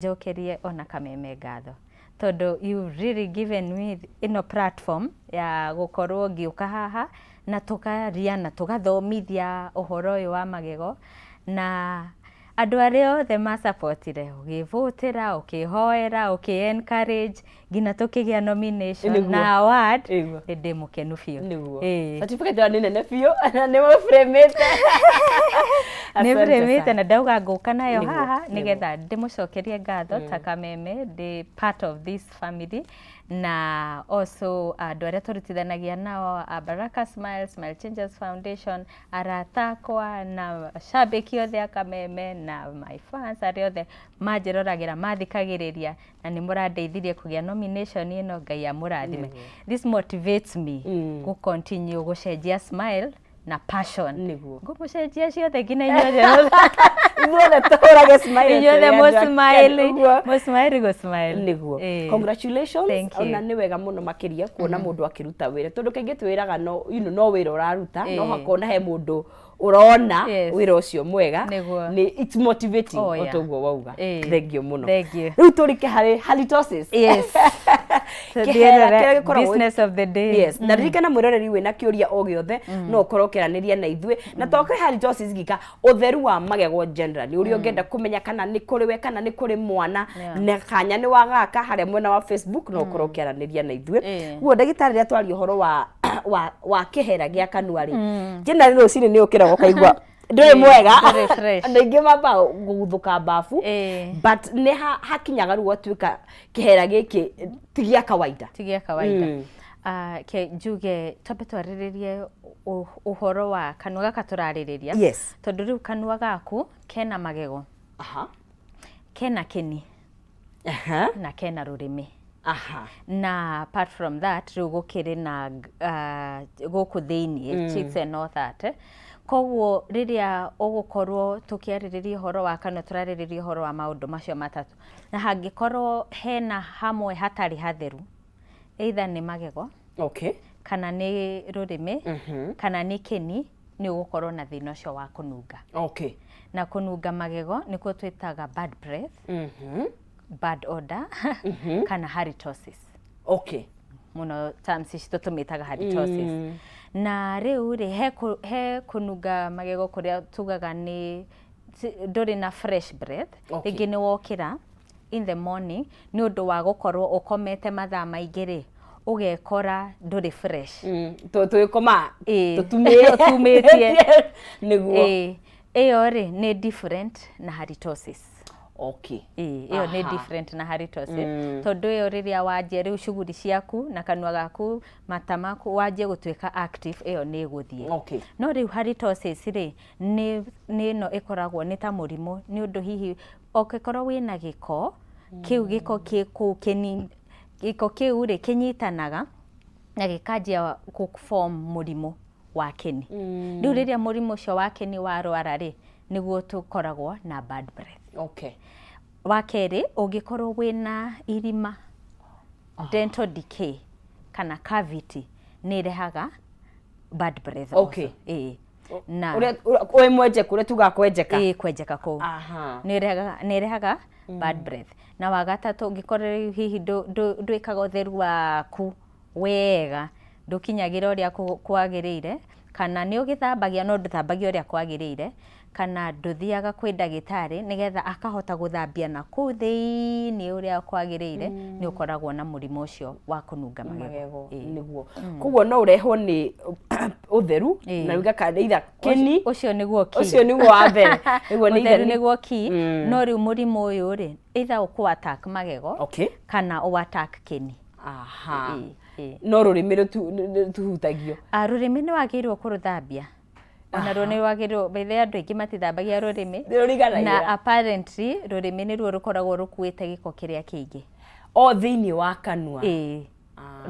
Jokerie ona Kameme ngatho tondu you really given me platform ya gukorwo ngiuka haha na tukaria na tugathomithia uhoro uyu wa magego na andu aria othe ma supportire ugivutira ukihoera uki-encourage ngina tukigia nomination na award ndi mukenu biu certificate wa nene biu na ni mo fremete ni fremete na ndauga nguka nayo haha nigetha ndimucokerie ngatho ta Kameme ndi part of this family na also andu aria turutithanagia nao Baraka Smile Changes Foundation aratakwa na shabiki othe a Kameme na my fans aria othe manjiroragira mathikagiriria na ni murandeithirie kugia nomination ino ngai amurathime. This motivates me to continue gucenjia smile na passion ngumucenjia ciothe ngina inyothe inyothe tuhurage smile inyothe mo smile go smile niguo. Congratulations ona ni wega muno makiria kuona mundu akiruta wira tondu kaingi twiraga no no wira uraruta no hakona he mundu urona wira ucio mwega ni it's motivating otoguo wauga. Thank you muno. Riu turike hari halitosis the business of the day. Yes, na ririkana mwiroreri wina kiuria o giothe no ukorwo kiraniria na ithue na toke halitosis gika utheru wa magego generally uri ungenda kumenya kana ni kuri we kana ni kuri mwana na kanya ni wagaka haria mwena wa Facebook no ukorwo kiraniria na ithue guo ndagitari ria twari uhoro wa kihera gia kanua ri jena rino cini ni ukira ukaigwa nduri mwega na ingi mamba guthuka bafu but ne hakinyaga ruo twika kihera giki tigia kawaida ke juge tope twariririe uhoro wa kanua gaka turaririria tondu riu kanua gaku kena magego kena kini na kena rurimi na apart from that riu gukiri na guku thiini cheeks and all that koguo riria ugukorwo tukiaririria horo wa kanua turaririria horo wa maundu macio matatu na hangikorwo hena hamwe hatari hatheru either ni magego kana ni rurimi kana ni kini ni ugukorwo na thina ucio wa kununga na kununga magego nikuo twitaga bad breath bad odor kana halitosis muno terms ici tumitaga halitosis na riu ri he kununga magego kuria tugaga ni nduri na fresh breath ingi ni wokira in the morning ni undu wa gukorwo ukomete mathaa maingi ri ugekora nduri fresh twikoma tutumitie niguo iyo ri ni different na halitosis iyo ni different na halitosis tondu iyo riria wanjie riu shughuli ciaku na kanua gaku matamaku wanjie gutwika active iyo ni guthie no riu halitosis ri ni no ikoragwo ni ta murimo ni undu hihi okekorwo wina giko kiu giko giko kiu ri kinyitanaga na gikanjia kuform murimo wa kini riu riria murimo ucio wa kini warwara ri niguo tukoragwo na bad breath wakeri ungikorwo wina irima dental decay kana cavity ni rehaga bad breath na uri mweje kure tuga kwenjeka kwenjeka ko ni rehaga bad breath na wagatatu ungikorwo hihi ndwikaga utheru waku wega ndukinyagira uria kwagirire kana ni ugithambagia no nduthambagia uria kwagirire kana nduthiaga kwi ndagitari nigetha akahota guthambia na ku thiini uria kwagirire ni ukoragwo na murimo ucio wa kununga magego niguo koguo no urehwo ni utheru na uga kana itha kini ucio niguo ki ucio niguo wa mbere niguo ni utheru niguo ki no riu murimo uyu ri itha uku attack magego kana u attack kini no rurimi tuhutagio rurimi ni wagirwo kuruthambia ona ruo ni wagirwo bethe andu aingi matithambagia rurimi na apparently rurimi ni ruo rukoragwo rukuite giko kiria kiingi thiini wa kanua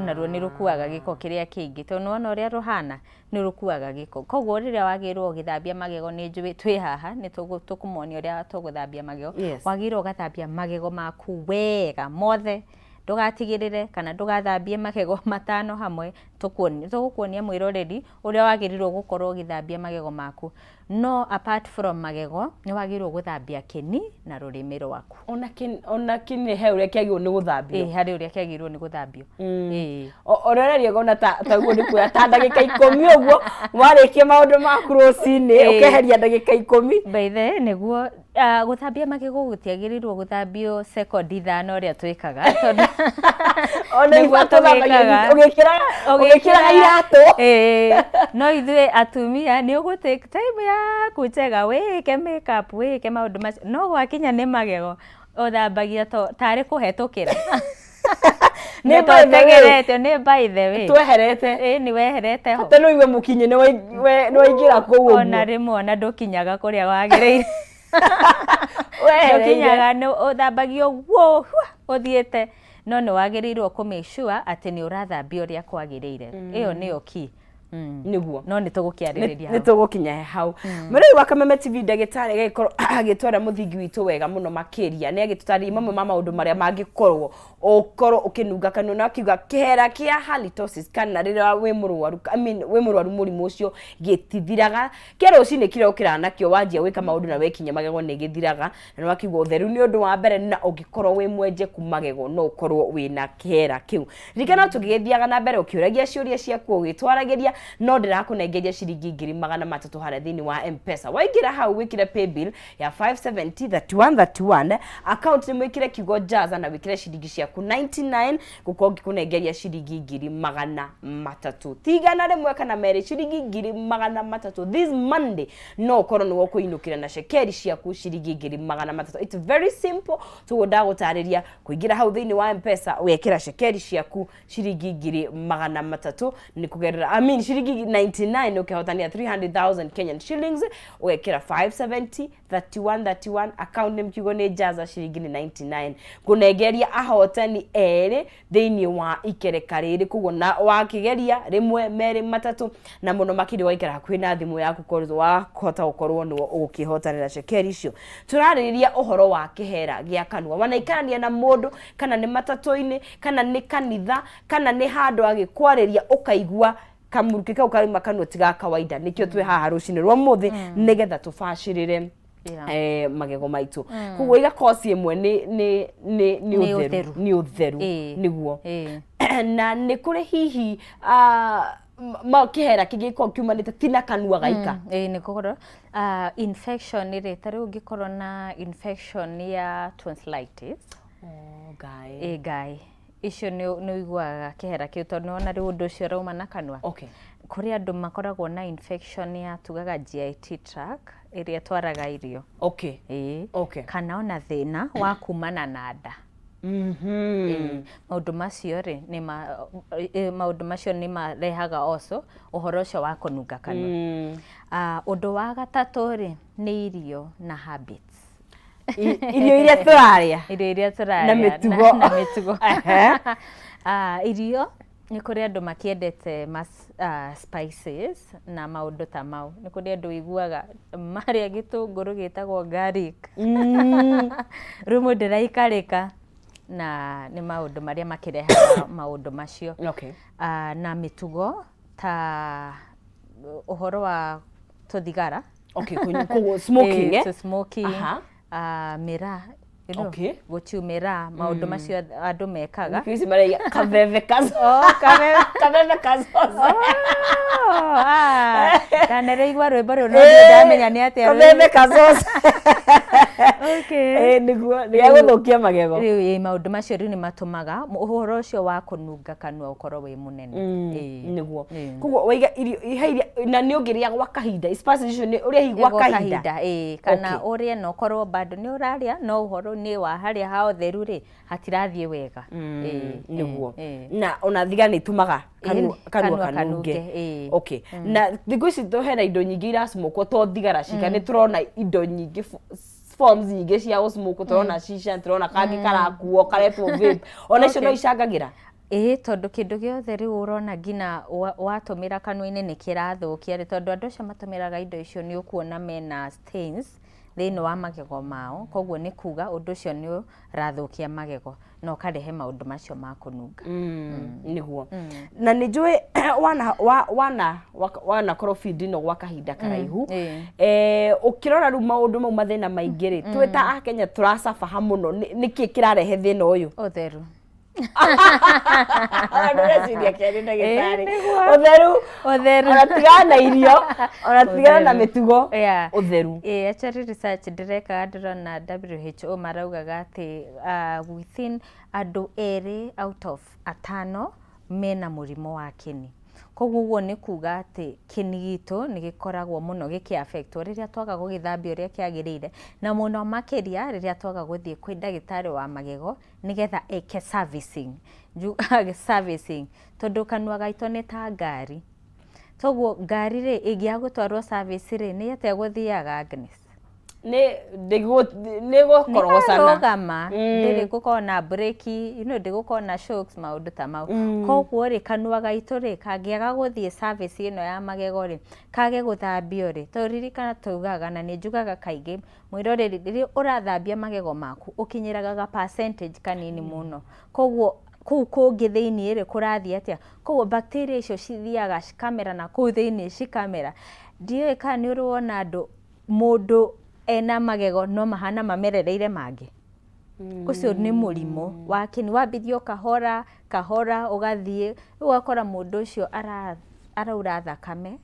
na ruo ni rukuaga giko kiria kiingi tondu ona uria ruhana ni rukuaga giko koguo riria wagirwo githambia magego ni njui twi haha ni tukumonia uria tuguthambia magego wagirwo gathambia magego maku wega mothe ndugatigirire kana ndugathambie magego matano hamwe tugukuonia mwiroreri uria wagirirwo gukorwo githambia magego maku no apart from magego ni wagirwo guthambia kini na rurimi rwaku ona kini he uria kiagirwo ni guthambio hari uria kiagirwo ni guthambio orereria gona ta guo ni kuya ta ndagika 10 uguo warikie maundu maku rucini ukeheria ndagika 10 baithe niguo guthambia magego gutiagirirwo guthambio second ithano uria twikaga tondu ona ibatuthambagia ugikira iratu no ithuĩ atumia ni ugu take time ya kujega wike makeup wike maundu macio no gwakinya ni magego uthambagia tari kuhetukira ni baitegerete ni by the way tweherete ni weherete ho hata no iwe mukinye ni waingira kuu ona rimwe ona ndukinyaga kuria wagiriire ndukinyaga ni uthambagio guo uthiete no ni wagirirwo ku make sure ati ni urathambia uria kwagiriire iyo niyo key niguo no ni tugukiaririria ni tugukinya hau muri wa Kameme TV ndagitari gikoro agitwara muthingi witu wega muno makiria ni agitutari mamwe mama undu maria mangikorwo ukoro ukinunga kanua na kiuga kihera kia halitosis kana rira wi murwaru wi murwaru murimu ucio gitithiraga kero cine kira ukira nakio wanjia wika maundu na wekinya magego ni githiraga na wakiuga utheru ni undu wa mbere na ugikorwo wi mwenje ku magego no ukorwo wina kihera kiu rigana tugithiaga na mbere ukiuragia ciuria ciaku ugitwaragiria no ndirakunengeria ciringi 300 haria thini wa M-Pesa waingira hau wikire pay bill ya 570 account ni mwikire kigo jaza na wikire ciringi ciaku 99 gukongi kunengeria ciringi 300 tigana rimwe kana meri ciringi 300 this Monday no korwo ni wokuinukira na shekeri ciaku ciringi 300 it's very simple tugundagutariria kuingira hau thini wa M-Pesa wekira shekeri ciaku ciringi 300 ni kugerera shilingi 99 ukihotania 300,000 Kenyan shillings wekira 570 31 account name kigo ni jaza shilingi 99 kunegeria ahotani ere thini wa ikereka riri kugona wakigeria rimwe meri matatu na muno makiri waikara hakuhi na thimu yaku korwo wakota gukorwo no ukihotanira shekeri icio turaririria uhoro wa kihera gia kanua wanaikarania na mundu kana ni matatu-ini kana ni kanitha kana ni handu agikwariria ukaigua kamuruke kau kari makano tiga kawaida nikio twe haha rucine rwa muthi nigetha tufashirire magego maitu kugo iga kosi imwe ni utheru niguo na ni kuri hihi ma kihera kigiko kiumanite tina kanua gaika ni kugoro infection ire tari ungikorwo na infection ya tonsillitis guy icio ni igwaga kihera kiu tondu ona ri undu ucio rauma na kanua kuri andu makoragwo na infection ya tugaga GIT tract iria twaraga irio kana ona thina wa kumana na nda maundu macio ri ni maundu macio ni marehaga also uhoro ucio wa kununga kanua undu wa gatatu ri ni irio na habits irio iria turaria na mitugo irio ni kuri andu makiendete spices na maundu ta mau ni kuri andu iguaga maria gitunguru gitagwo garlic rumu ndiraikarika na ni maundu maria makirehaga maundu macio na mitugo ta uhoro wa tuthigara smoking mira guchumira maundu macio andu mekaga kisi mara kaveve kazo ndanereigwa rwimbo ru no ndamenya ni atia kaveve kazo niguo ni guthukia magego maundu macio ri ni matumaga uhoro ucio wa kununga kanua ukorwo wi munene niguo kugo waiga irio na ni ungiria gwa kahinda spices ni uria higwa kahinda kana uria no korwo bado ni uraria no uhoro ni wa haria ha utheru ri hatirathie wega niguo na ona thiga ni tumaga kanua kanunge na thigo ici tohera indo nyingi irasmokwo to thigara cika ni turona indo nyingi forms nyingi cia usmoke turona shisha turona kangi karakuo karetwo vape ona icio no icangagira tondu kindu giothe riu urona ngina watumira kanua-ini ni kirathukia ri tondu andu acio matumiraga indo icio ni ukuona mena stains thiini wa magego mao koguo ni kuga undu ucio ni rathukia magego no karehe maundu macio ma kununga niguo na ni njui wana korofidi no gwa kahinda karaihu ukirora ru maundu mau mathina maingi ri twita a Kenya turacafa hamuno niki kirarehe thina uyu utheru ndureciria keri ndagitari utheru ona tigana na irio ona tigana na mitugo utheru actually research ndireka ndirona WHO maraugaga ati within andu 2 out of 5 mena murimo wa kini koguo ni kuga ati kini gitu ni gikoragwo muno giki affect riria twaga gugithambia uria kiagirire na muno makiria riria twaga guthie kwi ndagitari wa magego nigetha eke servicing tondu kanua gaito ni ta ngari toguo ngari ri ingiagutwarwo service ri ni ate guthiaga Agnes ni gukorogocana rogama ndiri gukona breki ndigukona shocks maundu ta mau koguo ri kanua gaitu ri kangiaga guthie service ino ya magego ri kage guthambio ri toririkana tugaga na ni njugaga kaingi mwiroreri riri urathambia magego maku ukinyiraga percentage kanini muno koguo kuu kungi thiini ri kurathie atia koguo bacteria icio cithiaga cikamera na kuu thiini cikamera ndiye kana ni uruona andu mundu ena magego no mahana mamerereire mangi ucio ni murimo wakini wambithio kahora ugathie ugakora mundu ucio araura thakame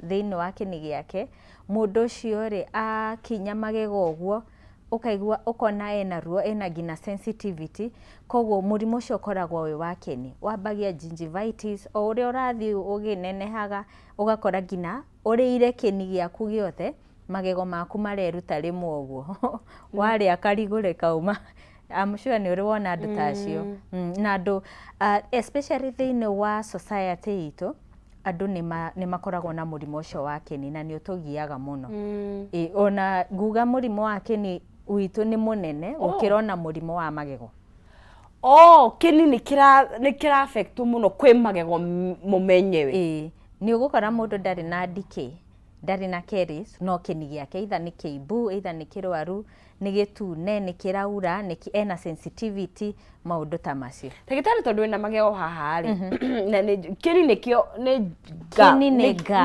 thiini wa kini giake mundu ucio ri akinya magego uguo ukaigua ukona ena ruo ena gina sensitivity koguo murimo ucio koragwo wi wakini wambagia gingivitis o uria urathi uginenehaga ugakora gina uriire kini giaku giothe magego maku mareruta rimwe uguo wari akarigure kauma I'm sure ni uri wona andu tacio na andu especially thiini wa society itu andu ni makoragwo na murimo ucio wa kini na ni utugiaga muno ona nguga murimo wa kini witu ni munene ukirona murimo wa magego kini ni kira affect muno kwi magego mumenyewe ni ugukora mundu ndari na decay ndari na caries no kini giake either ni kiibu either ni kirwaru ni gitune ni kiraura ni ena sensitivity maundu ta macio ndagitari tondu ina magego haha ri na ni kini nikio ni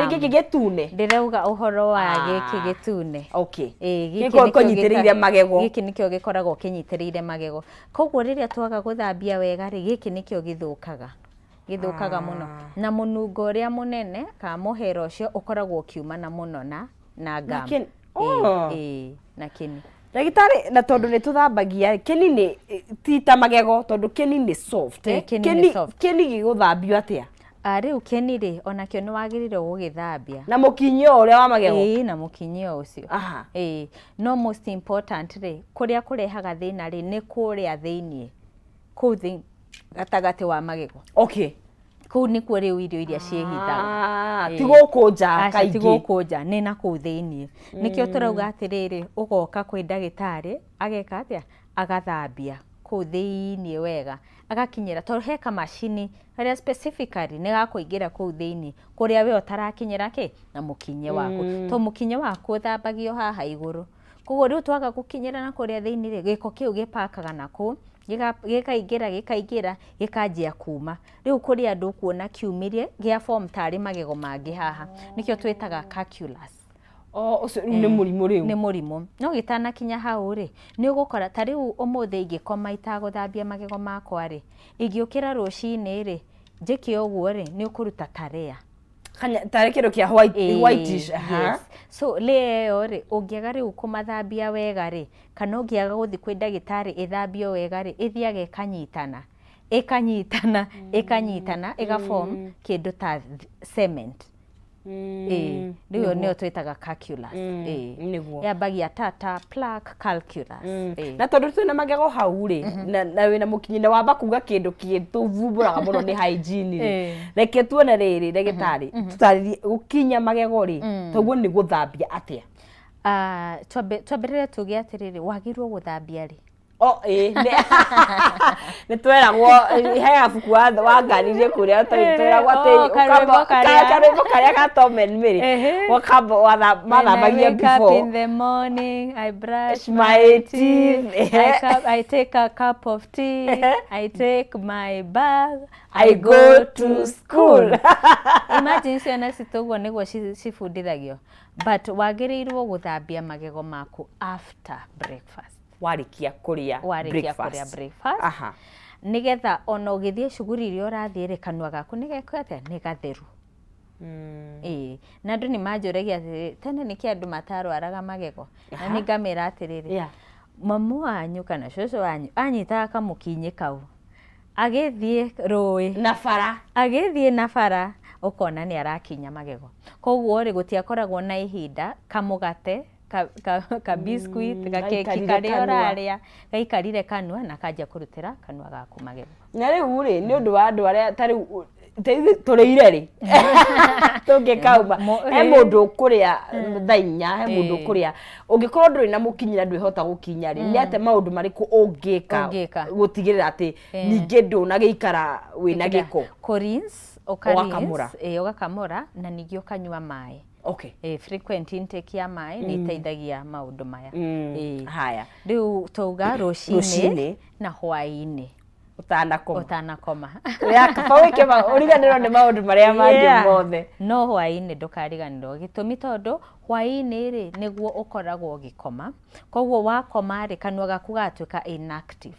giki gitune ndirauga uhoro wa giki gitune giki kunyitiriire magego giki nikio gikoragwo kinyitiriire magego koguo riria twaga guthambia wega ri giki nikio githukaga muno na munungo uria munene ka muhero ucio ukoragwo kiumana muno na gam na kini ndagitari na tondu ni tuthambagia kini ni tita magego tondu kini ni soft kini giguthambio atia riu kini ri ona kio ni wagirire gugithambia na mukinyio uria wa magego na mukinyio ucio no most important ri kuria kurehaga thina ri ni kuria thiini kuthi gatagati wa magego kuu ni kuo riu irio iria ciehithaga tigukunja kaingi tigukunja ni na kuu thiini nikio turauga atiriri ugoka kwi ndagitari ageka atia agathambia kuu thiini wega agakinyira to heka machine haria specifically ni gakuingira kuu thiini kuria we utarakinyira ki na mukinye waku to mukinye waku uthambagio haha iguru koguo riu twaga gukinyira na kuria thiini ri giko kiu gipakaga naku gikaingira gikanjia kuma riu kuri andu kuona kiumirie gia form tari magego mangi haha nikio twitaga calculus ni murimo riu ni murimo no gitana kinya hau ri ni ugukora tari umuthi ingikoma itaguthambia magego makwa ri ingiukira rucini ri njiki uguo ri ni ukuruta tarea tare kindu kia whitish so leo ri ungiaga ri ukumathambia wega ri kana ungiaga guthi kwi ndagitari ithambio wega ri ithiage ikanyitana iga form kindu ta cement riu nio twitaga calculus yambagia tata plaque calculus na tondu twina magego hau ri na wina mukinyine wamba kuga kindu gituvumburaga muno ni hygiene ri reke tuone riri ndagitari tutaririe gukinya magego ri toguo ni guthambia atia twambirire tuge atiriri wagirwo guthambia ri nĩ tweragwo he buku wanganirie kũrĩa tweragwo atĩ karĩmbo karĩa ka Tom and Mary mathambagia before. When I wake up in the morning, I brush my teeth. I take a cup of tea. I take my bag. I go to school. Imagine ciana citũguo nĩguo cibundithagio. But wagĩrĩirwo gũthambia magego maku after breakfast. Warikia kũrĩa breakfast. Aha. Nigetha ona ũgĩthiĩ cuguri iria ũrathiĩ kanua gaku nĩ gatheru. Na andũ nĩ manjũragia atĩ tene nĩkĩ andũ matarwaraga magego. Na nĩ ngamĩra atĩrĩrĩ. Mamu wanyu kana cũcũ wanyu anyitaga kamũkinyi kau. Agĩthiĩ rũĩ na bara ukona nĩ arakinya magego. Koguo rĩ gũtiakoragwo na ihinda kamũgate ka biscuit ka keki karĩa ũrarĩa gaikarire kanua na kanja kũrutĩra kanua gaku magego. Na rĩu rĩ nĩ ũndũ wa andũ arĩa tarĩ tũrĩire rĩ tũngĩkauma he mũndũ ũkũrĩa thainya he mũndũ ũkũrĩa ũngĩkorwo ndũrĩ na mũkinyĩra ndwĩhota gũkinya rĩ nĩ atĩ maũndũ marĩkũ ũngĩka gũtigĩrĩra atĩ ningĩ ndũnagĩikara wĩna gĩko. Rinse ũgakamũra na ningĩ ũkanyua maĩ. Frequent intake ya maĩ nĩ iteithagia maũndũ maya. Haya rĩu tauga rũcinĩ na hwaĩ-inĩ utanakoma yakabaweke ũriganĩrwo nĩ maũndũ marĩa mangĩ mothe. No hwaĩ-inĩ ndũkariganĩrwo gĩtũmi tondũ hwaĩ-inĩ rĩ nĩguo ũkoragwo ũgĩkoma. Koguo wakoma rĩ kanua gaku gatuĩka inactive.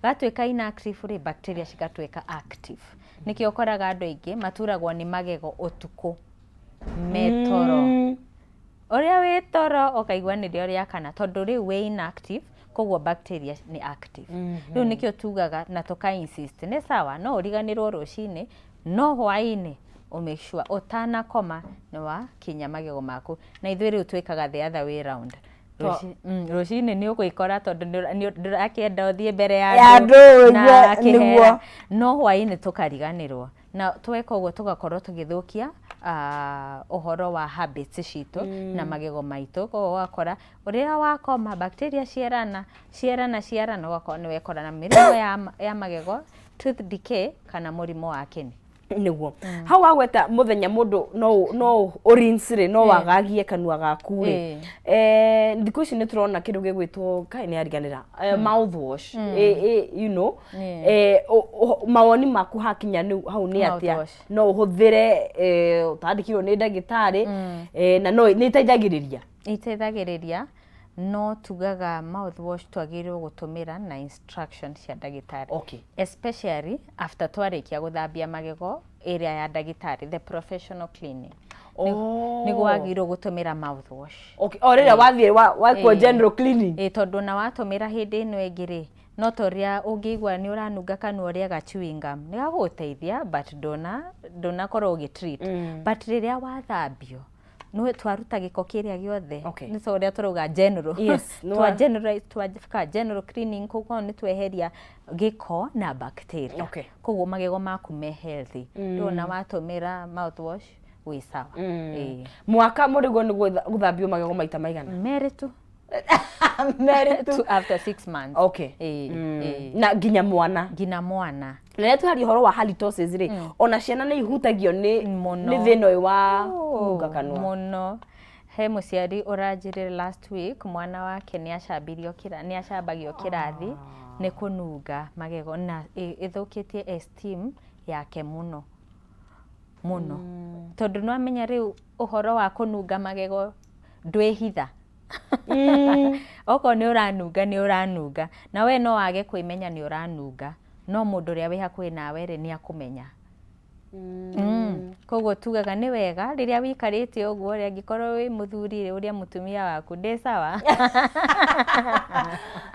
Gatuĩka inactive rĩ bacteria cigatuĩka active. Nĩkĩo ũkoraga andũ aingĩ maturagwo nĩ magego ũtukũ metoro. Ũrĩa wĩ toro ũkaigua nĩ rĩo kana tondũ rĩu wĩ inactive koguo bacteria nĩ active. Rĩu nĩkĩo tugaga na tũka insist nĩ sawa no ũriganĩrwo rũcinĩ no hwaĩ-inĩ make sure ũtanakoma nĩ wakinya magego maku. Na ithuĩ rĩu twĩkaga the other way round. Rũcinĩ nĩ ũgũikora tondũ ndũrakĩenda ũthiĩ mbere ya andũ na kihera no hwaĩ-inĩ tũkariganĩrwo na tweka ũguo tũgakorwo tũgĩthũkia ũhoro wa habits citũ na magego maitũ. Koguo wakora ũrĩa wakoma bacteria ciarana ũgakorwo nĩ wekora na mĩrimũ ya magego tooth decay kana mũrimũ wa kĩni. Nĩguo hau wagweta mũthenya mũndũ no ũrinsire no wagagie kanua gaku rĩ thikũ ici nĩ tũrona kĩndũ gĩgwĩtwo kaĩ nĩ ariganĩra mouthwash you know mawoni maku hakinya hau nĩ atĩa no ũhũthĩre ũtandĩkirwo nĩ ndagĩtarĩ na no nĩ iteithagĩrĩria no tugaga mouthwash twagĩrĩirwo gũtũmĩra na instructions cia ndagĩtarĩ. Especially after twarĩkia gũthambia magego area ya ndagĩtarĩ the professional cleaning. Nĩguo wagĩrĩirwo gũtũmĩra mouthwash. Rĩrĩa wathiĩ wakwo general cleaning. Tondũ na watũmĩra hĩndĩ ĩno ĩngĩ rĩ no torĩa ũngĩigua nĩ ũranunga kanua ũrĩa ga chewing gum nĩ gagũteithia but ndũnakorwo ũgĩtreat. But rĩrĩa wathambio no twaruta gĩko kĩrĩa gĩothe nĩ torĩa tũrauga general general cleaning koguo nĩ tweheria gĩko na bacteria. Koguo magego maku me healthy. Ndona watũmĩra mouthwash wĩ sawa. Mwaka mũrĩgo nĩ gũthambio magego maita maigana? Merĩ tu after 6 months. Na nginya mwana rĩrĩa tũharia ũhoro wa halitosis rĩ ona ciana nĩ ihutagio nĩ thĩna ũyũ wa kũnunga kanua mũno. He mũciari ũranjĩrĩra last week mwana wake nĩ acambagio kĩrathi nĩ kũnunga magego na ĩthũkĩtie esteem yake mũno tondũ no amenya rĩu ũhoro wa kũnunga magego ndwĩhitha. Okorwo nĩ ũranunga na we no wage kwĩmenya nĩ ũranunga no mũndũ ũrĩa wĩ hakuhĩ nawe rĩ nĩ akũmenya. Koguo tugaga nĩ wega rĩrĩa wĩikarĩte ũguo rĩ angĩkorwo wĩ mũthuri ũrĩa mũtumia waku ndĩ sawa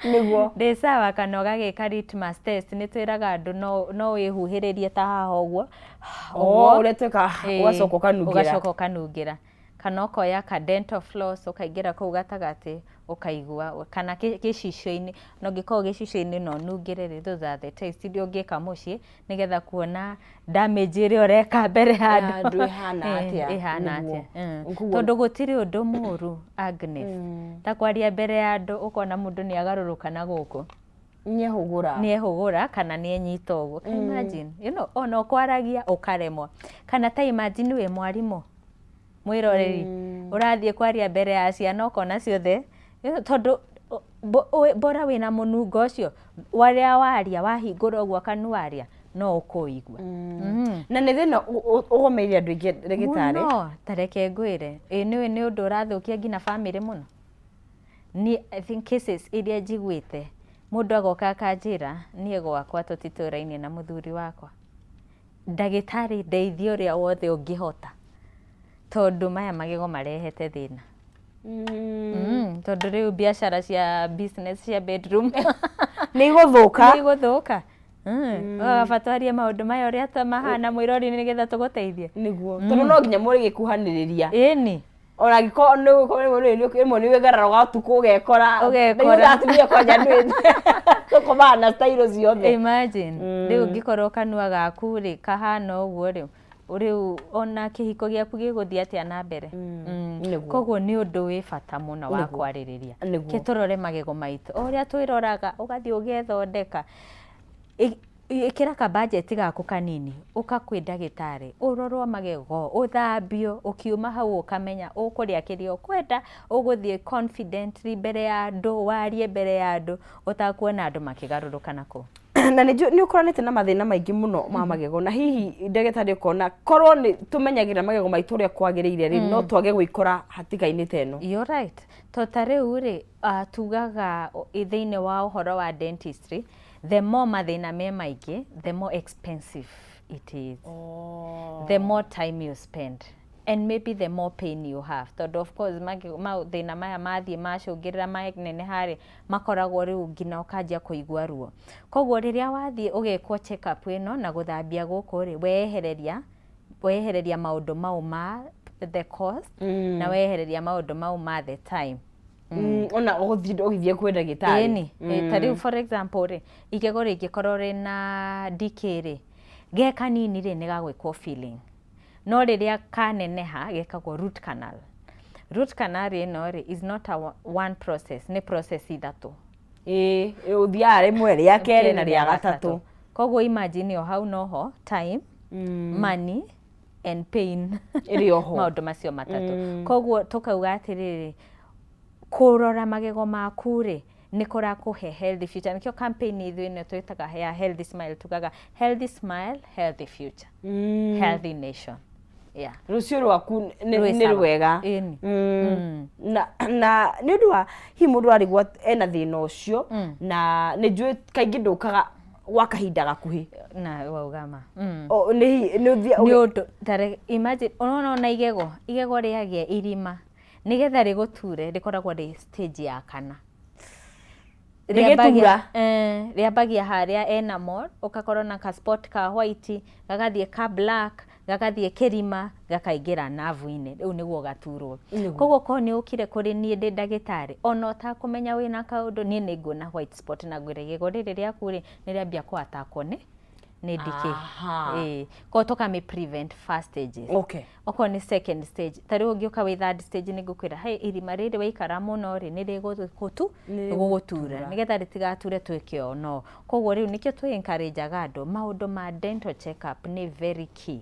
nĩguo ndĩ sawa kana ũgagĩka litmus test nĩ twĩraga andũ no wĩhuhĩrĩrie ta haha ũguo ũrĩa twĩka ũgacoka ũkanungĩra kana ũkoya ka dental floss ũkaingĩra kũu gatagatĩ ũkaigua kana gĩcicio-inĩ no ngĩkorwo gĩcicio-inĩ no nungĩre those are the tests iria ũngĩka mũciĩ nĩgetha kuona damage ĩrĩa ũreka mbere ya andũ ihana atĩa. Tondũ gũtirĩ ũndũ mũru Agnes ta kwaria mbere ya andũ ũkona mũndũ nĩ agarũrũka na gũkũ niehugura kana nienyita uguo. Imagine, you know, ono kwaragia ukaremwa. Kana ta imagine we mwarimu mwiroreri urathie kwaria mbere ya ciana ukona ciothe tondu bora wina munungo ucio waria waria wahingura uguo kanuaria no ukuigua. Na nĩ thĩna ũgomeire andũ aingĩ ndagĩtarĩ? No, tareke ngwĩre nĩ ũndũ ũrathukia nginya family mũno. Ni I think cases iria njiguĩte mũndũ agoka akanjĩra niĩ gwakwa tũtitũraine na mũthuri wakwa, ndagĩtarĩ ndeithia ũrĩa wothe ũngĩhota tondu maya magego marehete thĩna. Tondu rĩu biacara cia business cia bedroom nĩ igũthũka. Bataria maũndũ maya ũrĩa tamahana mwĩrori nĩgetha tũgũteithie nĩguo tondu no nginya mũrĩ gĩkuhanĩrĩria. Ĩni ona gĩko nĩ wĩgarara ũtukũ ũgekora ũgatumia kwanja ndwĩte tũkomaga na style ciothe. Imagine rĩu ũngĩkorwo kanua gaku rĩ kahana ũguo rĩu ona kĩhiko gĩaku gĩgũthiĩ atĩa na mbere. Koguo nĩ ũndũ wĩ bata mũno wa kwarĩrĩria kĩtũrore magego maitũ ũrĩa twĩroraga ũgathiĩ ũgethondeka. Ikira ka budget gaku kanini ukakwĩ ndagĩtarĩ ũrorwo magego ũthambio ũkiuma hau ũkamenya ũkũrĩa kĩrĩa ũkwenda ũgũthiĩ confidently mbere ya andũ warie mbere ya andũ ũtakuona andũ makĩgarũrũka nako. Na nĩ ũkoranĩte na mathĩna maingĩ mũno ma magego na hihi ndagĩtarĩ ũkona korwo nĩ tũmenyagĩra magego maitũ ũrĩa kwagĩrĩire rĩ no twage gwĩkora hatĩka-inĩ ta ĩno? You're right. Tota rĩu rĩ tugaga thĩinĩ wa ũhoro wa dentistry the more mathĩna me maingĩ the more expensive it is. The more time you spend and maybe the more pain you have. Tondu of course mathĩna maya mathiĩ macũngĩrĩra manene harĩ makoragwo rĩu nginya ũkanjia kũigua ruo. Koguo rĩrĩa wathiĩ ũgekwo check up ĩno na gũthambia gũkũ rĩ wehereria maũndũ mau ma the cost na wehereria maũndũ mau ma the time. Ona ũgĩthiĩ kwĩ ndagĩtarĩ. Ta rĩu for example rĩ igego rĩngĩkorwo rĩna decay rĩ ge kanini rĩ nĩ gagwĩkwo filling, no rĩrĩa kaneneha gekagwo root canal. Root canal ĩno rĩ is not a one process, nĩ process ithatũ. Ũthiaga rĩmwe rĩa kerĩ na rĩa gatatũ. Koguo imagine o hau noho time, money and pain ĩrĩ oho maũndũ macio matatũ. Koguo tukauga atĩrĩrĩ kũrora magego maku rĩ nĩ kũrakũhe healthy future. Nikĩo campaign ithuĩ ĩno twĩtaga ya healthy smile, tugaga healthy smile healthy future, healthy nation. Rũciũ rwaku nĩ rwega. Na nĩ ũndũ wa hihi mũndũ arigwo ena thĩna ũcio na nĩ njũĩ kaingĩ ndũkaga gwa kahinda gakuhĩ na waugama nĩ ũndũ tare imagine ona igego rĩagĩa irima nigetha rĩgũture rĩkoragwo rĩ stage ya kana. Rĩambagia harĩa enamel ũkakorwo na ka spot ka white gagathiĩ ka black gagathiĩ kĩrima gakaingĩra nerve-inĩ rĩu nĩguo gaturwo. Koguo ko nĩ ũkire kũrĩ niĩ ndĩ ndagĩtarĩ ona ũtakũmenya wĩna kaũndũ niĩ nĩ nguona white spot na ngwĩre igego rĩrĩ rĩaku rĩ nĩ rĩambia kũatakwo nĩ ndike. Ko tũkame prevent first stages. Okorwo nĩ second stage ta rĩu ũngĩũka wĩ third stage nĩ ngũkwĩra he irima rĩrĩ waikara mũno rĩ nĩ rĩgũgũtura nĩgetha rĩtigature twĩke o no. Koguo rĩu nĩkĩo twĩ encourageaga andũ maũndũ ma dental check up nĩ very key.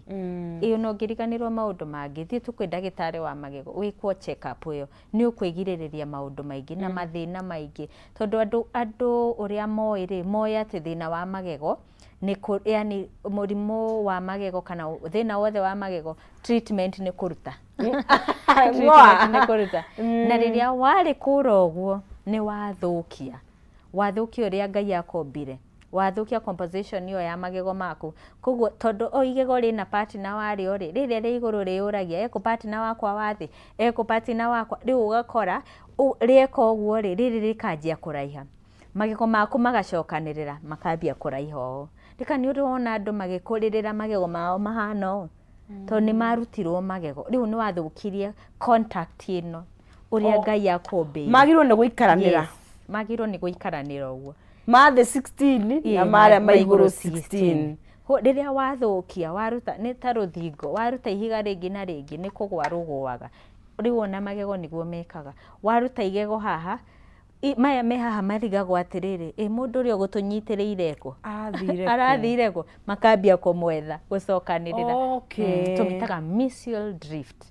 Ĩyo no ngĩriganĩrwo maũndũ mangĩ thiĩ tu kwĩ ndagĩtarĩ wa magego wĩkwo check up ĩyo nĩ ũkwĩgirĩrĩria maũndũ maingĩ na mathĩna maingĩ tondu andũ ũrĩa moĩ atĩ thĩna wa magego yani mũrimũ wa magego kana thĩna wothe wa magego treatment nĩ kũruta. Na rĩrĩa warĩ kũra ũguo nĩ wathũkia ũrĩa Ngai akombire, wathũkia composition ĩyo ya magego maku. Koguo tondu o igego rĩna partner warĩo rĩrĩa rĩ igũrũ rĩũragia eko partner wakwa wathĩ eko partner wakwa rĩu ũgakora rĩeka ũguo rĩrĩ rĩkanjia kũraiha magego maku magacokanĩrĩra makambia kũraiha ũũ. Rĩka nĩ ũrona andũ magĩkũrĩrĩra magego mao mahana ũũ tondũ nĩ marutirwo magego rĩu nĩ wathũkirie contact ĩno ũrĩa Ngai akombĩire. Magĩrĩirwo nĩ gũikaranĩra. Magĩrĩirwo nĩ gũikaranĩra ũguo ma the 16 na marĩa ma igũrũ 16. Rĩrĩa wathũkia waruta nĩ ta rũthingo waruta ihiga rĩngĩ na rĩngĩ nĩ kũgwa rũgũaga. Rĩu ona magego nĩguo mekaga waruta igego haha maya me haha marigagwo atiriri mundu uri gutunyitirire ko arathire ko makambia kumwetha gucokanirira tumitaga missile drift.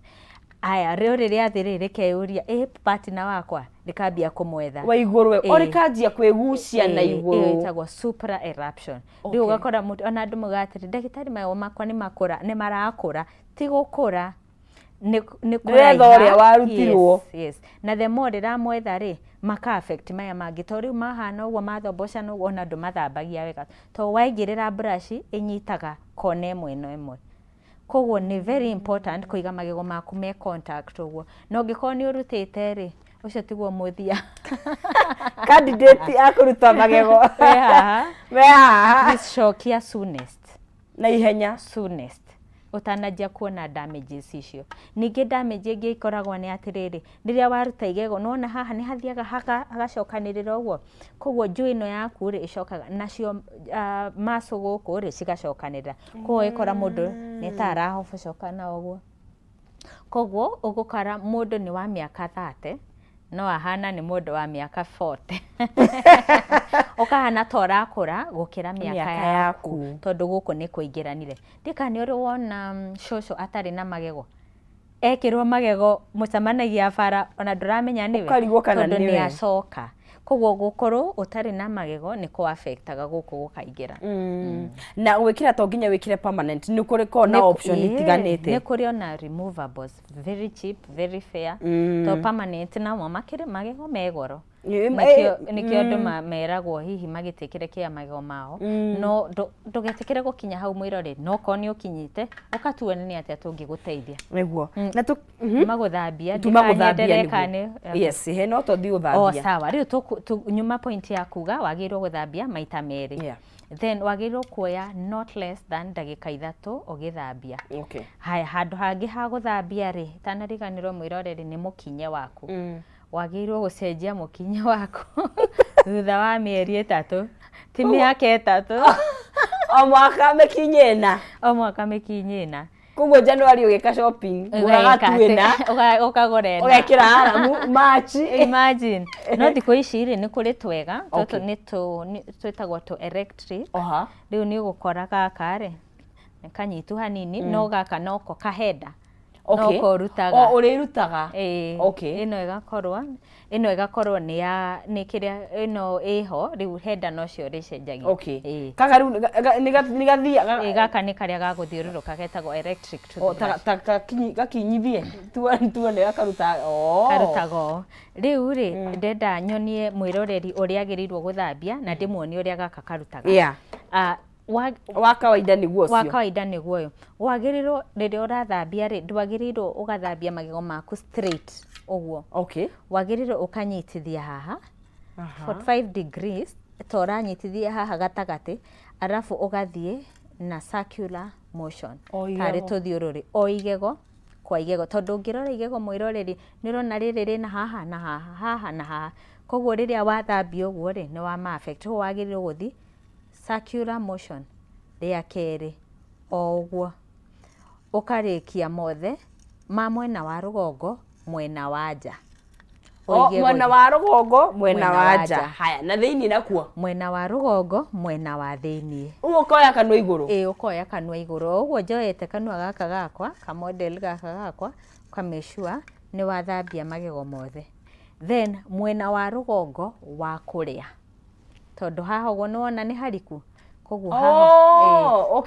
Aya rĩu rĩrĩa athirĩrĩ keyuria partner wakwa rikambia kumwetha wa iguru ori kanjia kwigucia na iguru itagwo supra eruption. Rĩu ugakora mũndũ ona andũ mugatiri ndagĩtarĩ mayo makwa nĩ marakũra ti gũkũra ni kũraiha warutirwo. Yes na the more ramwetha ri maka affect maya mangi to riu mahana uguo mathoboca no ona andũ mathambagia wega to waingĩrĩra brush inyitaga kona ĩmwe. Koguo ni very important kuiga magego maku me contact uguo no ngĩkorwo nĩ ũrutĩte ri ucio tiguo muthia candidate akuruta magego this shock ya soonest na ihenya soonest utanajia kuona damages icio. Ningĩ damage ingĩ ikoragwo nĩ atiriri rĩrĩa waruta igego nona haha nĩ hathiaga hagacokanĩrĩra ũguo koguo njũĩ ĩno yaku rĩ icokaga nacio maso gũkũ rĩ cigacokanĩrĩra koguo ikora mũndũ nĩ ta arahobocokana ũguo. Koguo ũgũkora mũndũ nĩ wa mĩaka 30 no ahana nĩ mũndũ wa mĩaka 40 ukahana tora kũra gũkĩra mĩaka yaku tondũ gũkũ nĩ kũingĩranire. Ndika nĩ ũrĩ wona shosho atarĩ na magego ekĩrwo magego mũcamanagia bara ona ndũramenya nĩwe tondũ nĩ acoka. Koguo gũkorwo ũtarĩ na magego nĩ kũ affectaga gũkũ gũkaingĩra. Na gwĩkĩra to nginya wĩkĩre permanent nĩ kũrĩ ko na option itiganĩte. Nĩ kũrĩ ona removables very cheap very fair to permanent na makĩrĩ magego megoro. Nikio andũ meragwo hihi magĩtĩkĩre kĩa magego mao no ndũgetĩkĩre gũkinya hau mwĩrore no ko nĩ ũkinyĩte ũkatuo nĩ atĩa tũngĩgũteithia nĩguo na magũthambia ndikane. Yes he no to thiũthambia sawa rĩu nyuma point ya kuga wagĩrĩirwo gũthambia maita merĩ. Then wagĩrĩirwo kuoya not less than ndagĩka 3 ũgĩthambia. Haya handũ hangĩ ha gũthambia rĩ tanariganĩrwo mwĩrore nĩ mũkinye waku wagĩrĩirwo gũcenjia mũkinye waku thutha wa mĩeri 3 ti mĩaka 3 o mwaka mĩkinye na koguo January ũgĩka shopping ũgatuĩna ukagorena ũgekĩra haramu March imagine no thikũ ici rĩ nĩ kũrĩ twega tũtũ nĩ twĩtagwo to electric rĩu nĩ ũgũkora gaka rĩ kanyitu hanini no gaka noko kahenda no korutaga ũrĩrutaga ino igakorwo nĩ kĩrĩa ino iho rĩu henda no cio rĩcenjagia kaga rĩu nĩ gathiaga gaka nĩ karĩa gagũthiũrũrũka getagwo electric gakinyithie tuone gakaruta karutaga rĩu rĩ ndenda nyonie mwĩroreri ũrĩa agĩrĩirwo gũthambia na ndĩmuonie ũrĩa gaka karutaga. Wa kawaida niguo cio. Wa kawaida niguo yo. Wagĩrĩirwo rĩrĩa ũrathambia rĩ ndwagĩrĩirwo ũgathambia magego maku straight ũguo. Wagĩrĩirwo ũkanyitithia haha 45 degrees to ũranyitithia haha gatagatĩ arafu ũgathiĩ na circular motion harĩ tũthiũrũrĩ o igego kwa igego tondũ ũngĩrora igego mwĩroreri nĩ ũrona rĩrĩ rĩna haha na haha na haha koguo rĩrĩa wathambia ũguo rĩ nĩ wa ma affect wagĩrĩirwo gũthiĩ circular motion rĩa kerĩ o ũguo ũkarĩkia mothe ma mwena wa rũgongo mwena wa nja mwena wa rũgongo mwena wa nja. Haya na thĩinĩ nakuo mwena wa rũgongo mwena wa thĩinĩ ũkoya kanua igũrũ ũkoya kanua igũrũ ũguo njoete kanua gaka gakwa ka model gaka gakwa kameshua nĩ wathambia magego mothe. Then mwena wa rũgongo wa kũrĩa tondũ haha ũguo nĩ wona nĩ hariku koguo haha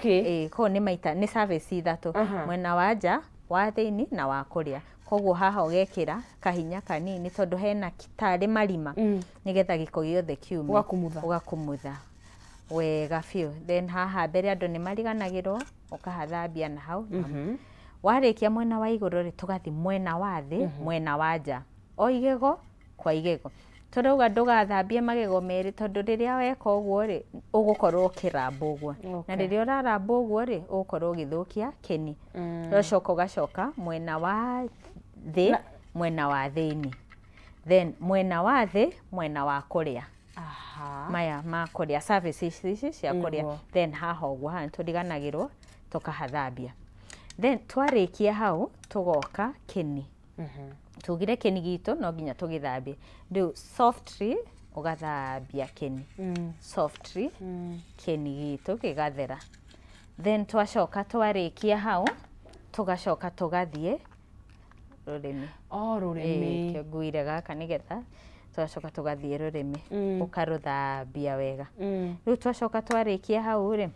ko nĩ maita nĩ service 3 mwena wa nja wa thĩinĩ na wa kũrĩa koguo haha ũgekĩra kahinya kanini tondũ hena tarĩ marima nĩgetha gĩko gĩothe kiume ũgakumutha wega biũ. Then haha mbere andũ nĩ mariganagĩrwo ũkahathambia na hau. Warĩkia mwena wa igũrũ rĩ tũgathi mwena wa thĩ mwena wa nja o igego kwa igego. Tũrauga ndũgathambie magego merĩ tondũ rĩrĩa weka ũguo rĩ ũgũkorwo ũkĩramba ũguo na rĩrĩa ũraramba ũguo rĩ ũgũkorwo ũgĩthũkia kĩni. Ũcoka ũgacoka mwena wa thĩ mwena wa thĩinĩ then mwena wa thĩ mwena wa kũrĩa maya ma kũrĩa services ici cia kũrĩa then haha ũguo haha tũriganagĩrwo tũkahathambia. Then twarĩkia hau tũgoka kĩni tugire keni gitu no nginya tugithambie riu softly ugathambia keni softly keni gitu kigathera then twacoka twarikia hau tugacoka tugathie rurimi rurimi kio nguire gaka nigetha twacoka tugathie rurimi ukaruthambia wega riu twacoka twarikia hau ri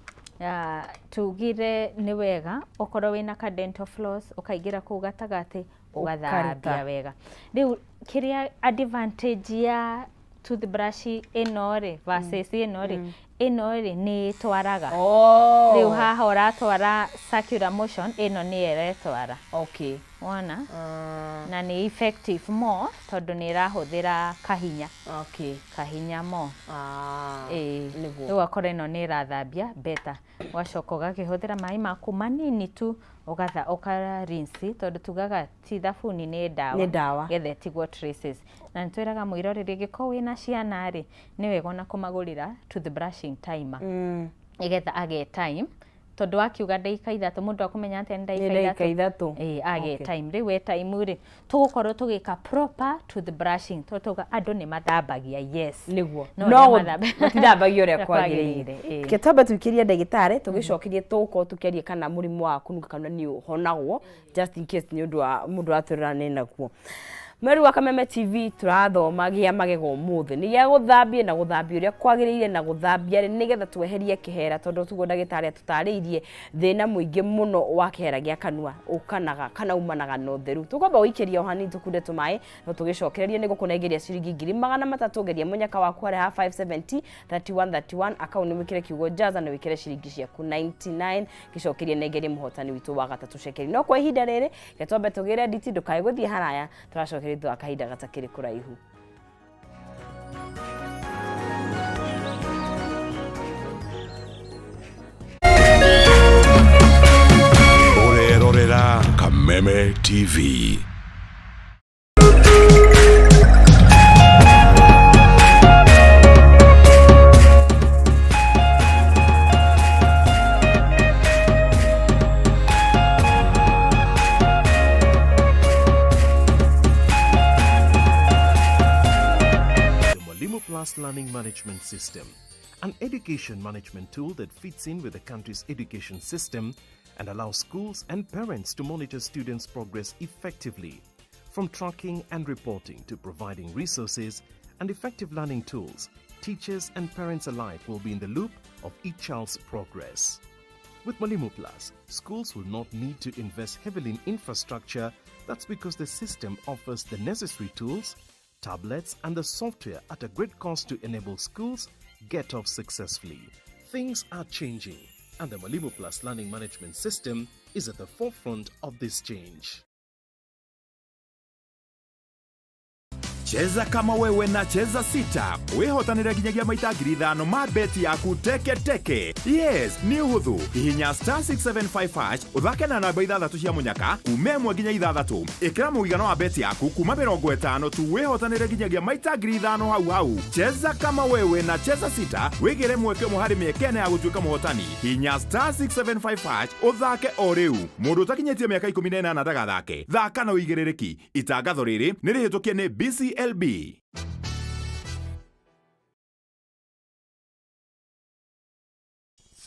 tugire ni wega okorwo wina ka dental floss ukaigira ku gatagati ugathambia wega riu kiria advantage ya toothbrush ino ri versus ino ri ni twaraga riu haha uratwara circular motion ino ni eretwara wona na ni effective more tondu ni irahuthira kahinya mo riu akora ino ni irathambia better wacoka ugakihuthira mai maku manini tu ugatha rinse tondu tugaga ti thabuni ni dawa gethe tigwo traces na ntwiraga mwiroreri giko wina ciana ri ni wega ona kumagurira toothbrushing timer igetha age time tondu akiuga ndagika 3 mundu akumenya ati ndagika 3 age time riu we time ri tugukorwo tugika proper toothbrushing tutuga andu ni mathambagia niguo no matithambagia uria kwagirire ketombe tukiria ndagitari tugicokirie tuko tukiria kana murimu wa kunuka kana ni uhonagwo just in case ni undu wa mundu aturana ni nakuo Meru wa Kameme TV turathomagia magego muthe ni ya guthambia na guthambia uria kwagirire na guthambia nigetha tweherie kihera tondu tugo ndagitari atutariirie thina muingi muno wa kihera gia kanua ukanaga kana umanaga no theru tukomba uikiria ohani tukunde tumai no tugicokererie nigo kunengeria ciringi 300 geria munyaka waku ari ha 570 3131 akaunti wikire kiugo jaza na wikire ciringi ciaku 99 gicokerie nengerie muhotani witu wa gatatu cekeri no kwa ihinda riri getombe tugire nditi ndukae guthie haraya turacokeria ritho akahinda gatakiri kuraihu Orerorera Kameme TV. Learning management system, an education management tool that fits in with the country's education system and allows schools and parents to monitor students' progress effectively. From tracking and reporting to providing resources and effective learning tools, teachers and parents alike will be in the loop of each child's progress. With Mwalimu Plus, schools will not need to invest heavily in infrastructure. That's because the system offers the necessary tools, tablets and the software at a great cost to enable schools get off successfully. Things are changing and the Mwalimu Plus learning management system is at the forefront of this change. Cheza kama wewe na cheza sita. Wehotanira ginyagia maita ngiri 5 ma beti yaku teke teke. Yes, ni uhuthu. Hihinya *675# uthake na namba 6 cia munyaka kume 1 nginya 6. Ikira muigano wa beti yaku kuma 50 tu wehotanira ginyagia maita ngiri 5 hau. Cheza kama wewe na cheza sita. Wigire mweke muhari miekene ya gutuika muhotani. Hihinya *675# uthake o riu. Mundu utakinyetie miaka 18 ndagathake. Thaka na uigirereki. Itangatho riri ni rihitukie ni BCLB.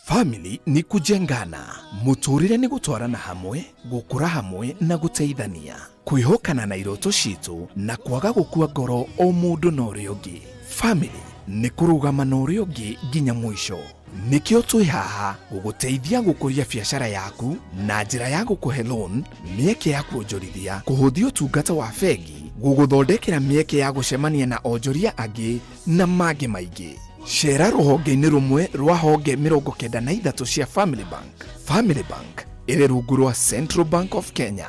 Family ni kujengana, muturire ni gutwarana hamwe, gukura hamwe na guteithania, kwihokana na iroto citu na kwaga gukua ngoro o mundu na uria ungi. Family ni kurugama na uria ungi nginya mwisho. Nikio twi haha guguteithia gukuria biashara yaku na njira ya gukuhe loan, mieke ya kuonjorithia, kuhuthia utungata wa bengi, guguthondekera mieke ya gucemania na onjoria angi na mangi maingi. Shera ruhonge-ini rumwe rwa honge 93 cia Family Bank. Family Bank iri rungu rwa Central Bank of Kenya.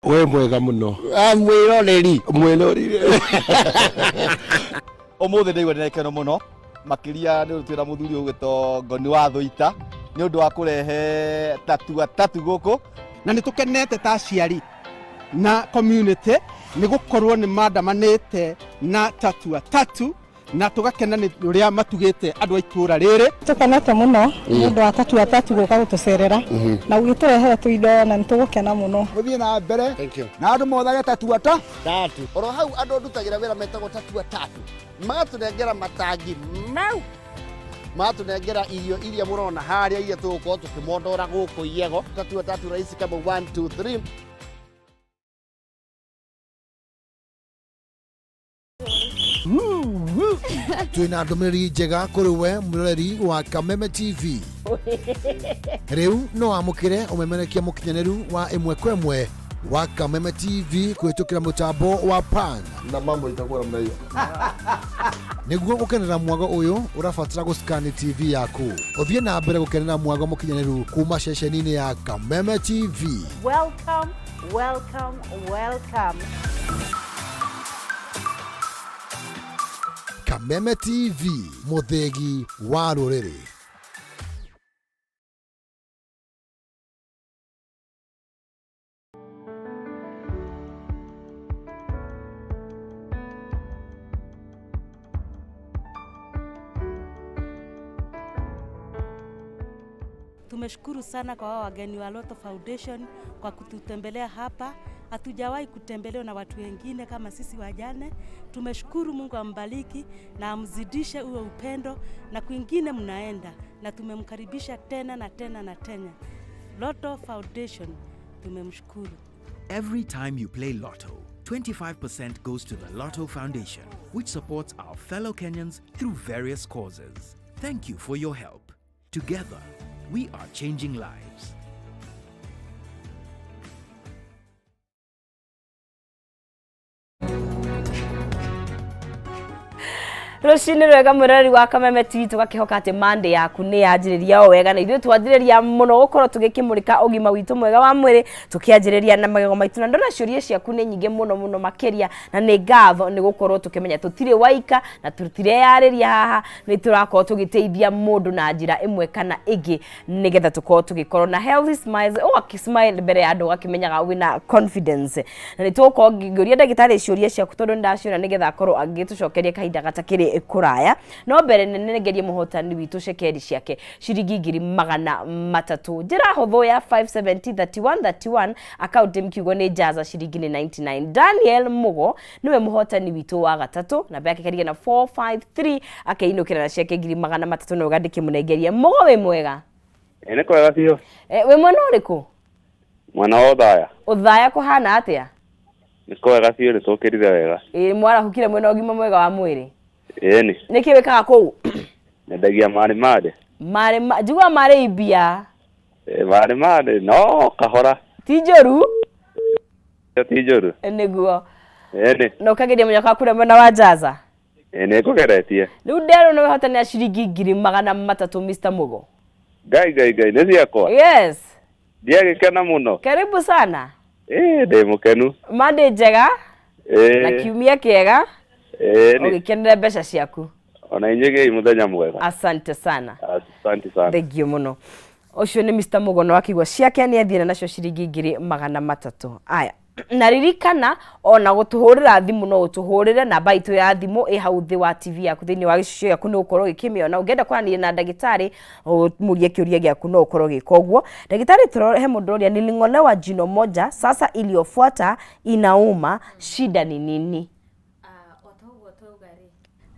We mwega muno. Mwiroreri. Omuthe ndigwe ndinekeno muno makiria ni rutwira muthuri ugito ngoni wa thuita ni undu wa kurehe tatu guku na nitukenete ta ciari na community ni gukorwo ni mandamanite na tatu na tugakena ni uria matugite andu a itura riri tukenete muno mundu atatu guka gutucerera na ugiturehera tuindo na nitugukena muno muthie na mbere na andu mothage tatu oro hau andu ndutagira wira metagwo tatu magatunengera matangi mau matunengera irio iria murona haria iria tugukorwo tukimondora guku yego tatu raisi kama 1 2 3 Twina ndumiriri njega kuri we murori wa Kameme TV. Riu no amukire umemerekia mukinyaneru wa imwe kwa imwe wa Kameme TV kuhitukira mutambo wa pan na mambo itakuwa namna hiyo. Niguo gukenera mwago uyu urafatira guscan TV yaku. Uthie na mbere gukenera mwago mukinyaneru kuma ceceni-ini ya Kameme TV. Welcome. Kameme TV, muthegi wa ruriri. Tumeshukuru sana kwa wageni wa Lotto Foundation kwa kututembelea hapa. Hatujawahi kutembelewa na watu wengine kama sisi wajane. Tumeshukuru, Mungu ambariki na amzidishe uwe upendo na kwingine mnaenda, na tumemkaribisha tena na tena na tena. Lotto Foundation, tumemshukuru. Every time you play Lotto, 25% goes to the Lotto Foundation, which supports our fellow Kenyans through various causes. Thank you for your help. Together, we are changing lives. Rucini rwega murari wa Kameme TV tugakihoka ati Monday yaku ni yanjiriria o wega na ithuĩ twanjiriria muno gukorwo tugikimurika ogima witu mwega wa mwiri tukianjiriria na magego maitu na ndona ciuria ciaku ni nyingi muno makiria na ni ngatho ni gukorwo tukimenya tutire waika na tutire yariria haha ni turakorwo tugiteithia mundu na njira imwe kana ingi nigetha tukorwo tugikorwo na healthy smiles o akismile mbere ya andu akimenyaga wina confidence na ni tukorwo ngiuria ndagitari ciuria ciaku tondu ndaciona nigetha akorwo agitucokeria kahinda gatakiri kuraya no mbere nene ngerie muhotani witu cekeri ciake ciringi 300 njira hotho ya 5703131 account mkiugo ni jaza ciringi 99. Daniel Mugo niwe muhotani witu wa gatatu na beke kariga na 453 akainukira na ciake 300 no gandiki munengeria Mugo we mwega ene kwega biyo we mwana uriku mwana wa uthaya kuhana atia ni kwega biyo ni tukirithe wega mwara hukire mwena ogima mwega wa mwiri eni niki wekaga kou nendagia mare jugua mare ibia mare no kahora tijoru niguo eni no kageria munyaka kure mwena wa jaza eni kugeretie riu ndero no hotani ya ciringi 300 Mr. Mugo gai nezi yakwa yes ndiagikena muno karibu sana ndi mukenu Monday njega na kiumia kiega ugikenera mbeca ciaku ona inyege muthenya mwega asante sana thank you muno ucio ni Mr. Mugo no akigwa ciake ni athire nacio ciringi 300 aya na ririkana ona gutuhurira thimu no utuhurire namba itu ya thimu hau thi wa TV yaku thini wa gicio yaku no ukorwo gikimiona ungenda kwaria na ndagitari murie kiuria giaku no ukorwo gikogwo ndagitari turohe mundu uria niling'olewa jino moja sasa iliyofuata inauma shida ni nini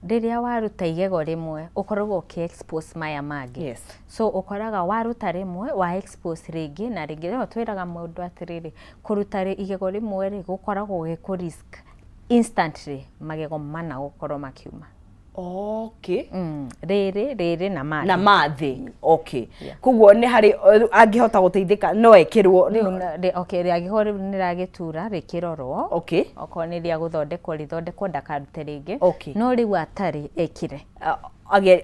Riria waruta igego rimwe ukoragwo ki expose maya mangi so ukoraga waruta rimwe wa expose ringi na ringi no twiraga mundu atiriri kuruta igego rimwe ri gukoragwo giku risk instantly magego mana gukorwo makiuma okay riri na mathi okay kugwo ni hari angihota guteithika no ekirwo okay ri agihore ni ragitura rikirorwo okay okoni ria guthondekwo ndakarute ringi no riu atari ekire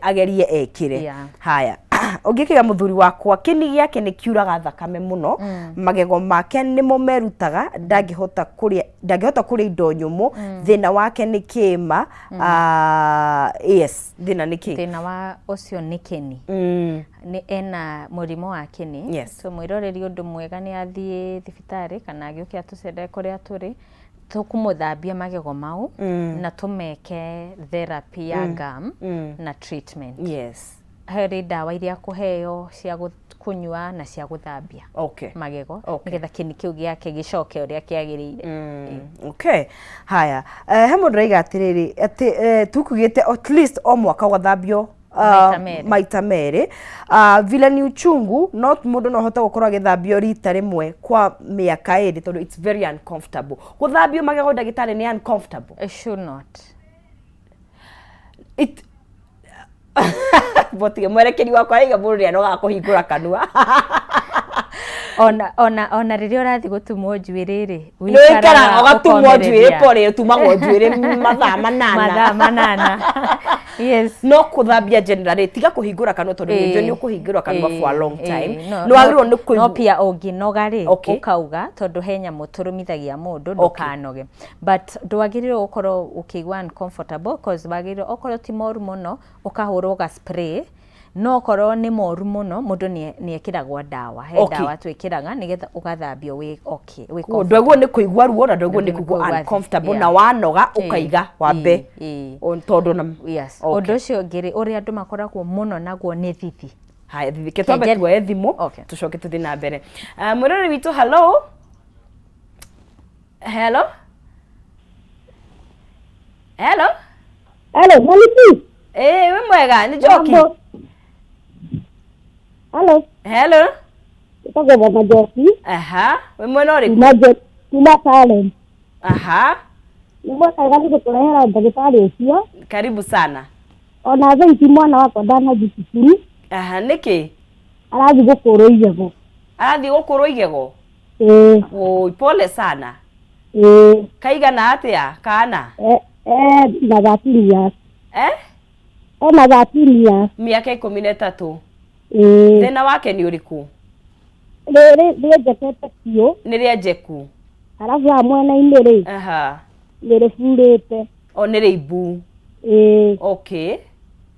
agerie ekire haya ungikiga muthuri wakwa kini giake ni kiuraga thakame muno magego make nimo merutaga ndangihota kuria indo nyumu thina wake ni kima yes thina ni ki thina wa ucio ni kini ni ena murimo wa kini so mwiroreri undu mwega ni athie thibitari kana agiukia tucende kuria turi tukumuthambia magego mau na tumeke therapy ya gum na treatment. Yes. Hari dawa iria kuheo cia kunywa na cia guthambia magego nigetha kini kiu giake gicoke uria kiagirire. Okay. Haya. He mundu raiga atiriri ati tukugite at least o mwaka ugathambio maita meri. Vile ni uchungu, not mundu no hota gukorwa githambio rita rimwe kwa miaka iri tondu it's very uncomfortable. Guthambio magego ndagitari ni uncomfortable. It should not. It botige mwerekeri wakwa aiga mundu no gakuhingura kanua. ona riria urathi gutumwo njuiriri wikara ugatumwo njuiri pore tumagwo njuiri mathaa manana. Yes. No kuthambia generally tiga kuhingura kanua tondu ni ukuhingura kanua for a long time. No agirwo ni kuigua. No pia unginoga ri ukauga tondu henya muturumithagia mundu ndukanoge. But ndwagirire gukorwo ukigwa uncomfortable because wagirire okorwo ti moru muno ukahurwo ga spray. No korwo ni moru muno mundu ni ekiragwa dawa he dawa twikiraga nigetha ugathambio wi okay wi comfortable. Ndwagwo ni kuigwa ruo na ndwagwo ni kuigwa uncomfortable na wanoga ukaiga wambe tondu na yes. Undu ucio ngiri uri andu makoragwo muno naguo ni thithi. Haya thithi ketombe tuwe thimu tucoke tuthi na mbere. Murori witu hello. Hello. Hello. Hello, Maliki. We mwega ni Joki. Hello. Hello. Itoke bwana Joki. We mwena uri? Tuma Salem. Nimwaka gani kutorehera ndagitari ucio. Karibu sana. Ona thaiti mwana wako ndana thukuru. Niki? Arathi gukurwo igego. Arathi gukurwo igego? Oi pole sana. Kaigana atia kana? Na 13 years. Na 13 years. Miaka 13. Thina wake ni uriku? Njekete kio. Niria njeku? Arabu ya mwena-ini ri. Nirifurite. Niriibu. Okay.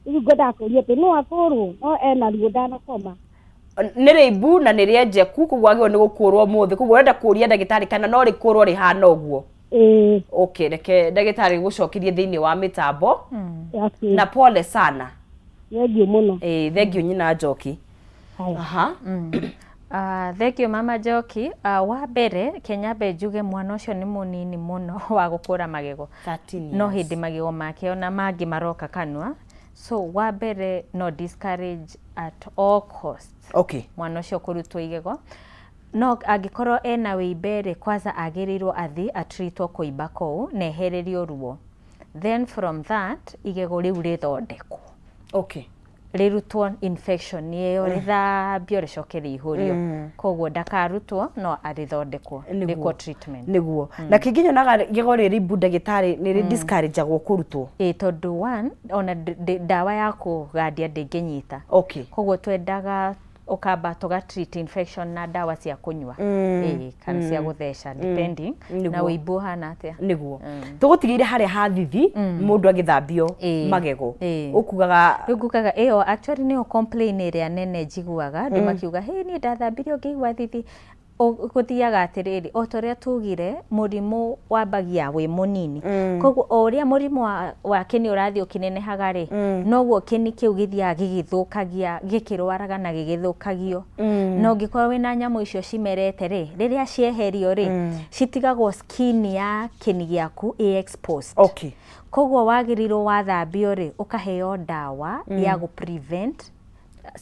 Igu ngoda kuria te no akorwo no ena ruo ndanakoma. Niriibu na niria njeku kugwagio ni gukurwo muthi kugwo urenda kuria ndagitari kana no rikurwo rihana uguo. Okay, reke ndagitari gucokirie thiini wa mitambo. Na pole sana. Thengio muno. Thengio nyina Njoki. Thank you mama Joki. Wa mbere Kenyambe njuge mwana ucio ni munini muno wa gukura magego. 13 no hindi magego make ona mangi maroka kanua. So wa mbere no discourage at all costs. Okay. Mwana ucio kurutwo igego. No angikorwo ena wĩimbere kwanza agirirwo athi atreatwo kuimba kou na ehererio ruo. Then from that igego riu rithondekwo. Okay. Rirutwo infection yeyo rithambio ricoke ihurio. Koguo ndakarutwo no arithondekwo niguo treatment. Niguo. Na kinginya naga igego riri ndagitari ni discourage agwo kurutwo. Tondu one ona dawa ya kugadia ndinginyita. Okay. Koguo twendaga ukamba tuga treat infection na dawa cia kunywa kana cia gutheca depending na wibu hana atia niguo tugutigire haria hathithi mundu agithambio magego ukugaga ngugaga actually ni complain area nene njiguaga ndumakiuga hey ni ndathambirio ngigwa thithi guthiaga atiriri otoria tugire murimu wambagia wi munini koguo oria murimu wake ni urathi ukinenehaga ri noguo kini kiu githia gigithukagia gikirwaraga na gigithukagio no ngikorwo wina nyamu icio cimerete ri riria cieherio ri citigagwo skin ya kini giaku exposed. Okay. Koguo wagirirwo wathambio ri ukaheo dawa ya gu prevent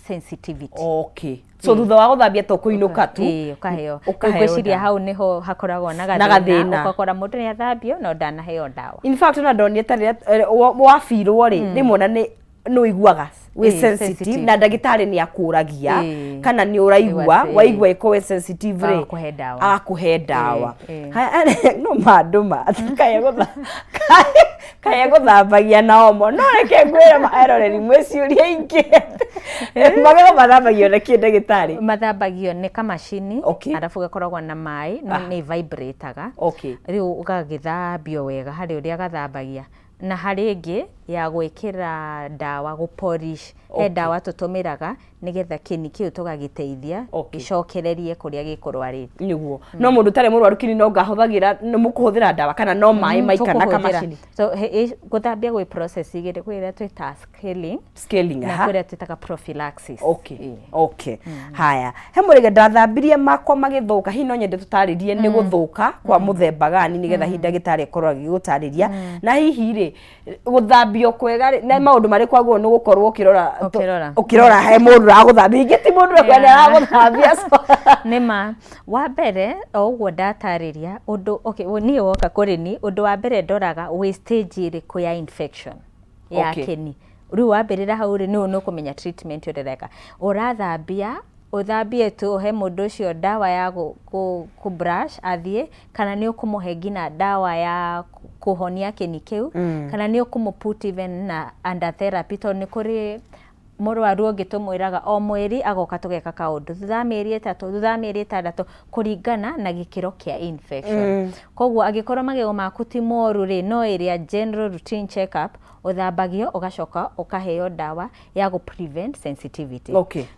sensitivity. Okay. So thutha wa guthambia to kuinuka tu ukaheo ukaheo hau niho hakoragwo na gathina ukakora mundu ni athambio no ndanaheo dawa. In fact na ndoni tari wafirwo ri rimwe ni no iguaga we sensitive na ndagitari ni akuragia kana ni uraigua waigua iko sensitive ri akuhe dawa no maduma kaya guthambagia na omo no reke ngwira maeroreri mwiciuria ingi Magego mathambagio na kĩ ndagĩtarĩ? Mathambagio nĩ kamacini, arabu gakoragwo na maĩ, no nĩ vibrataga. Rĩu ũgagĩthambio wega harĩ ũrĩa gathambagia. Na harĩ ĩngĩ ya gwĩkĩra ndawa gũ-polish. He ndawa tũtũmĩraga nĩgetha kĩni kĩu tũgagĩteithia gĩcokererie kũrĩa gĩkũrwarĩte. Nĩguo. No mũndũ ũtarĩ mũrwaru kĩni no ngahũthagĩra mũkũhũthĩra ndawa kana no maĩ maika na kamacini? So gũthambia gwĩ process igĩrĩ, kwĩ ĩrĩa twĩtaga scaling na kwĩ ĩrĩa twĩtaga prophylaxis. Haya. He mũrĩge ndathambirie makwa magĩthũka, hihi no nyende tũtarĩrie nĩ gũthũka kwa mũthemba gani nĩgetha hihi ndagĩtarĩ akorwo agĩgũtarĩria. Na hihi rĩ gũthambio kwega na maũndũ marĩ kwagwo nĩ gũkorwo ũkĩrora he mũndũ ũragũthambia, ingĩ ti mũndũ ũrĩa aragũthambia. Nĩma wa mbere o ũguo ndatarĩria ũndũ niĩ woka kũrĩ ni ũndũ wa mbere ndoraga wĩ stage ĩrĩkũ ya infection ya kĩni. Rĩu wambĩrĩra hau rĩ nĩ ũkũmenya treatment ũreka. Ũrathambia ũthambie tu he mũndũ ũcio ndawa ya ku brush athiĩ, kana nĩ ũkũmũhe nginya ndawa ya kuhonia kĩni kĩu, kana nĩ ũkũmũ-put even na under therapy, tondũ nĩ kũrĩ mũrwaru ũngĩ tũmwĩraga o mweri agoka tũgeka kaũndũ thutha mĩeri 3 thutha mĩeri 6 kũringana na gĩkĩro kĩa infection. Koguo angĩkorwo magego maku ti moru rĩ, no ĩrĩa general routine check up ũthambagio ũgacoka ũkaheo ndawa ya prevent sensitivity.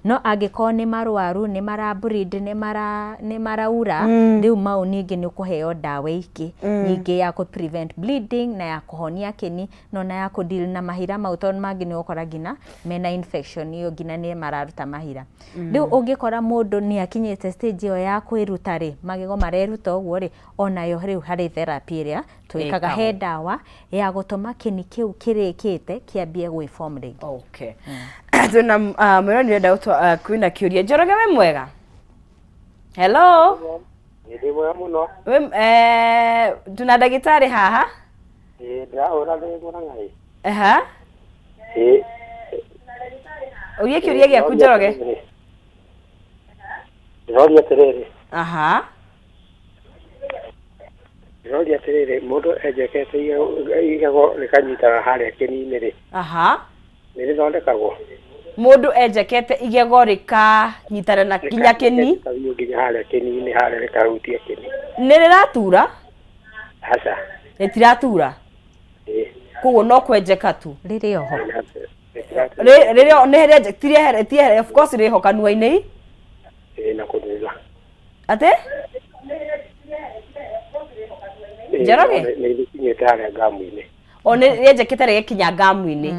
No angĩkorwo nĩ marwaru, nĩ marabreed, nĩ maraura, rĩu mau ningĩ nĩ ũkũheo ndawa ingĩ nyingĩ ya prevent bleeding na ya kũhonia kĩni, no na ya deal na mahira mau, tondũ mangĩ nĩ ũkora nginya mena infection iyo nginya nĩ mararuta mahira. Rĩu ũngĩkora mũndũ nĩ akinyĩte stage ĩyo ya kwĩruta rĩ, magego mareruta ũguo rĩ, onayo rĩu harĩ therapy ĩrĩa twĩkaga he ndawa ya gũtũma kĩni kĩu kĩrĩkĩte kĩambie gwĩform rĩngĩ. Twĩna mwĩroni ũrenda kwĩna kĩũria. Njoroge we mwega? Hello? Ndĩ mwega mũno. Tuna ndagĩtarĩ haha? Ndĩrahũra thimũ na ngai. Ũrie kĩũria gĩaku Njoroge. Ndĩroria atĩrĩrĩ. Ndĩroria atĩrĩrĩ, mũndũ enjekete igego rĩkanyitaga harĩa kĩni-inĩ rĩ. Nĩ rĩthondekagwo? Mũndũ enjekete igego rĩkanyitana na kinya kĩni? Nginya harĩa kĩni-inĩ harĩa rĩkahutia kĩni. Nĩ rĩratura? Aca. Rĩtiratura? Koguo no kwenjeka tu? Rĩrĩ oho. Rĩrĩ nĩ rĩenjekitire, of course rĩho kanua-inĩ? Na kũnutha. Atĩ? Njoroge? Nĩ rĩkinyĩte harĩa ngamu-inĩ. Nĩ rĩenjekete rĩgĩkinya ngamu-inĩ?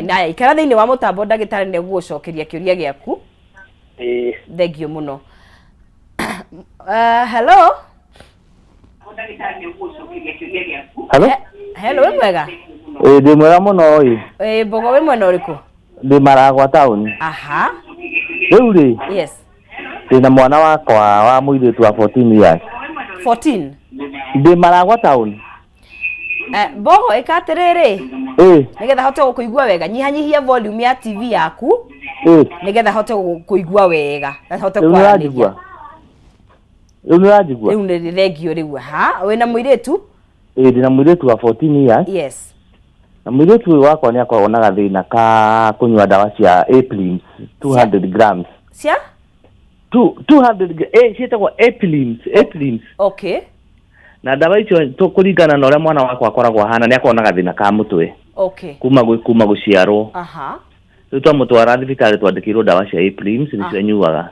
Na ikara thĩinĩ wa mũtambo ndagĩtarĩ nĩ gũgũcokeria kĩũria gĩaku. Thengio mũno. Hello? Hello, we mwega? Ndĩ mwega mũno ĩ. Mbogo we mwena ũrĩkũ? Ndĩ Maragwa taũni. Rĩu rĩ, ndĩna mwana wakwa wa mũirĩtu wa 14 years. 14? Ndĩ Maragwa taũni. Mbogo ĩka atĩrĩrĩ, nĩgetha hote gũkũigua wega, nyihanyihia volume ya TV yaku nĩgetha hote gũkũigua wega na hote kwaranĩria. Rĩu nĩũranjigua? Rĩu nĩ thengio rĩu. Wĩna mũirĩtu? Ndĩna mũirĩtu wa 14 years. Na mũirĩtu ũyũ wakwa nĩ akoragwo na gathĩna ka kũnyua ndawa cia Aprims 200 grams. Cia? 200 ciĩtagwo Aprims. Na ndawa icio kũringana na ũrĩa mwana wakwa akoragwo ahana, nĩ akoragwo na gathĩna ka mũtwe kuma gũciarwo. Rĩu twamũtwara thibitarĩ twandĩkĩirwo ndawa cia Aprims nĩcio anyuaga.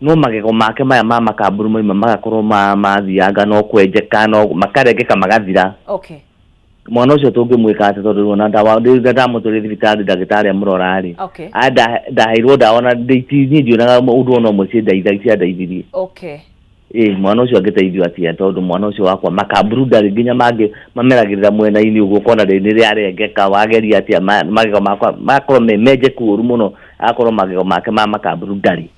No magego make maya ma makamburu maima magakorwo mathianga no kwenjeka no makarengeka magathira. Mwana ũcio tũngĩmwĩka atĩ tondũ ona ndawa ndamũtwarire thibitarĩ ndagĩtarĩ amũrora rĩ, ndaheirwo ndawa na niĩ ndionaga ũndũ ona ũmwe ciandeithirie. Mwana ũcio angĩteithio atĩa, tondũ mwana ũcio wakwa makamburu ndarĩ, nginya mangĩ mameragĩrĩra mwena-inĩ ũguo ũkona nĩ rĩarengeka, wageria atĩa magego makwa makorwo menjeku ũru mũno, akorwo magego make ma makamburu ndarĩ.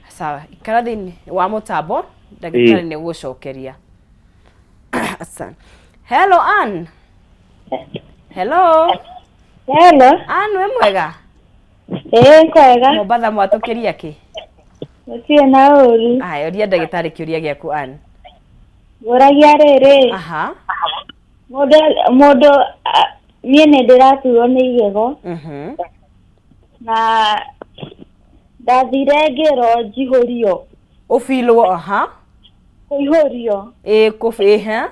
Sawa, ikara thĩinĩ wa mũtambo ndagĩtarĩ nĩ gũgũcokeria. Hello Ann. Hello. Ann we mwega? Kwega. Mombatha mwatũkĩria kĩ? Gũtirĩ na ũru. Ũria ndagĩtarĩ kĩũria gĩaku Ann. Ũragia rĩrĩ. Mũndũ Niĩ nĩ ndĩraturwo nĩ igego. Na ndathire ngĩrwo njihũrio. Ũbirwo aha. Kũihũrio. Kũbĩha.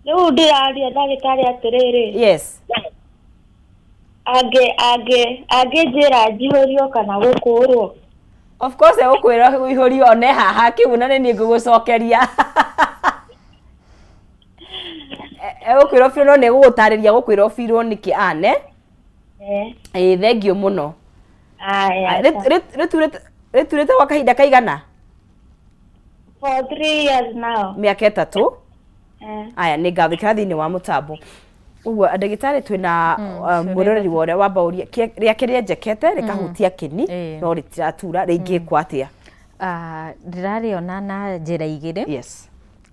Rĩu ndĩraria ndagĩtarĩ atĩrĩrĩ. Yes. Angĩnjĩra njihũrio kana gũkũrwo. Of course ũkwĩra ũihũrio one haha kĩuna nĩ ngũgũcokeria. Ũkwĩra ũbirwo nĩ gũgũtarĩria gũkwĩra ũbirwo nĩkĩ ane. Thengiũ mũno. Rĩturĩte gwa kahinda kaigana? For 3 years now. Mĩaka 3? Aya nĩ ngathĩkĩra thĩinĩ wa mũtambo. Ũguo ndagĩtarĩ twĩna mũroreri wothe wa bauria rĩake rĩenjekete rĩkahutia kĩni no rĩtiratura rĩngĩ kwatia. Ndĩrarĩona na njĩra igĩrĩ. Yes.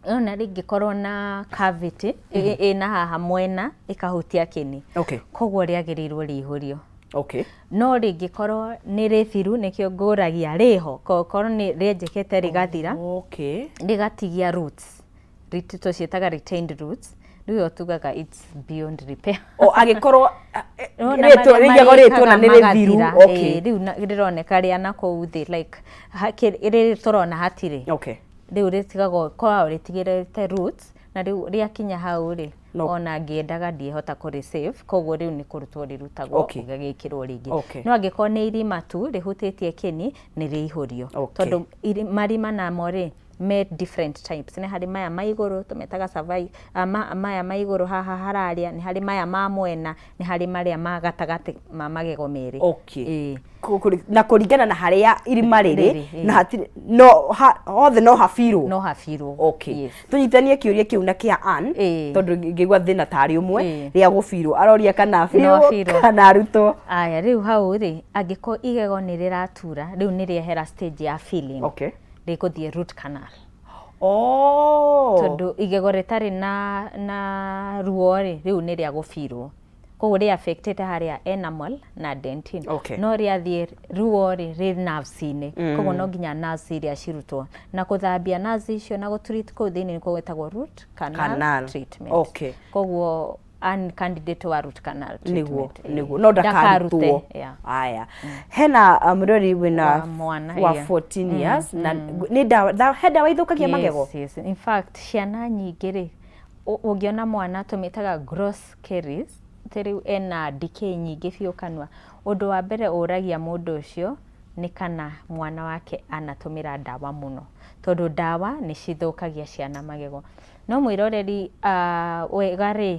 Ona rĩngĩkorwo na cavity ĩna haha mwena ĩkahutia kĩni. Koguo rĩagĩrĩirwo rĩihũrio. No rĩngĩkorwo nĩ rĩthiru nĩkĩo ngũragia rĩho korwo nĩ rĩenjekete rĩgathira rĩgatigia roots. Tũciĩtaga retained roots. Rĩu tugaga it's beyond repair. Agĩkorwo rĩgĩkorwo na nĩ rĩthiru. Rĩu rĩroneka rĩana kũu thĩ like rĩrĩ tũrona hatirĩ. Rĩu rĩtigagwo kwao rĩtigĩrĩte roots na rĩu rĩakinya hau rĩ ona ngĩendaga ndiehota kũrĩ save koguo rĩu nĩ kũrutwo rĩrutagwo gĩgĩkĩrwo rĩngĩ. No angĩkorwo nĩ irima tu rĩhutĩtie kĩni nĩ rĩihũrio tondũ marima namo rĩ made different types. Nĩ harĩ maya ma igũrũ tũmetaga savai maya ma igũrũ haha hararia nĩ harĩ maya ma mwena nĩ harĩ marĩa ma gatagatĩ ma magego merĩ. Na kũringana na harĩa irima rĩrĩ na hatirĩ hothe no habirwo. Tũnyitanie kĩũria kĩu na kĩa Ann tondũ ngĩigua thĩna tarĩ ũmwe rĩa gũbirwo aroria kana birwo kana arutwo. Aya rĩu hau rĩ angĩkorwo igego nĩ rĩratura rĩu nĩ rĩehera stage ya filling. Rĩgũthiĩ root canal. Tondũ igego rĩtarĩ na ruo rĩ rĩu nĩ rĩa gũbirwo. Koguo rĩ affected harĩa enamel na dentin. No rĩathiĩ ruo rĩ nerves-inĩ. Koguo no nginya nerves iria cirutwo na gũthambia nerves icio na gũtreat kũu thĩinĩ nĩkuo gwĩtagwo root canal treatment. Koguo candidate wa root canal treatment. Niguo no ndakarutwo. Aya hena mũrori wĩna wa 14 years na nĩ ndawa ithũkagia magego. Yes. In fact ciana nyingĩ rĩ ũngĩona mwana tũmĩtaga gross caries rĩu ena decay nyingĩ biũ kanua. Ũndũ wa mbere ũragia mũndũ ũcio nĩ kana mwana wake anatũmĩra ndawa mũno tondũ ndawa nĩ cithũkagia ciana magego. No mwĩroreri wega rĩ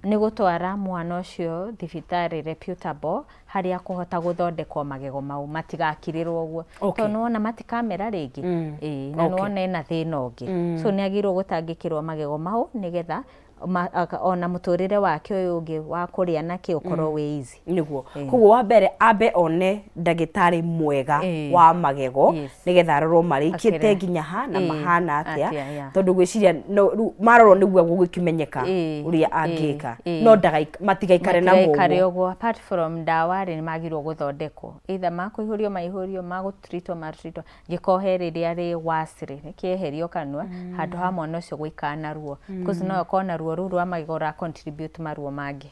nĩ gũtwara mwana ũcio thibitarĩ reputable harĩa kũhota gũthondekwo magego mau matigakirĩrwo ũguo tondũ nĩwona matikamera rĩngĩ na nĩwona ena thĩna ũngĩ. So nĩ agĩrĩirwo gũtangĩkĩrwo magego mau nĩgetha ona mũtũrĩre wake ũyũ ũngĩ wa kũrĩa nake ũkorwo wĩ easy. Nĩguo koguo wa mbere ambe one ndagĩtarĩ mwega wa magego nĩgetha arorwo marĩkĩte nginya ha na mahana atĩa tondũ gwĩciria marorwo nĩguo gũgĩkimenyeka ũrĩa angĩka no matigaikare na mũndũ. Apart from ndawa rĩ nĩ magĩrĩirwo gũthondekwo either makũihũrio maihũrio magũtreatwo matreatwo gĩkohe rĩrĩa rĩ worse rĩ kĩeherio kanua handũ ha mwana ũcio gũikara na ruo because no akorwo na ruo rũu rwa magego ra contribute maruo mangĩ.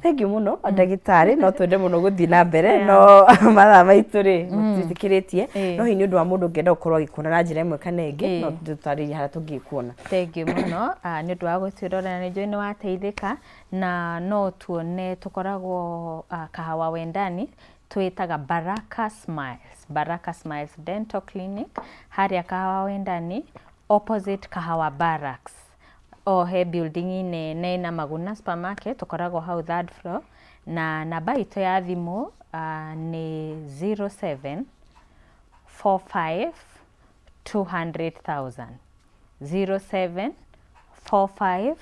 Thank you mũno ndagĩtarĩ no twende mũno gũthiĩ na mbere no mathaa maitũ rĩ mũtĩkĩrĩtie no hihi nĩ ũndũ wa mũndũ ũngĩenda gũkorwo agĩkuona na njĩra ĩmwe kana ĩngĩ no tũtarĩrie harĩa tũngĩkuona. Thank you mũno nĩ ũndũ wa gwĩtwĩrora nĩ njũĩ nĩ wateithĩka na no tuone tũkoragwo kahawa wendani twĩtaga Baraka Smiles Dental Clinic harĩa kahawa wendani opposite Kahawa Barracks. He building nene na Maguna supermarket tukoragwo hau 3rd floor na namba itũ ya thimũ nĩ 0745 200,000 0745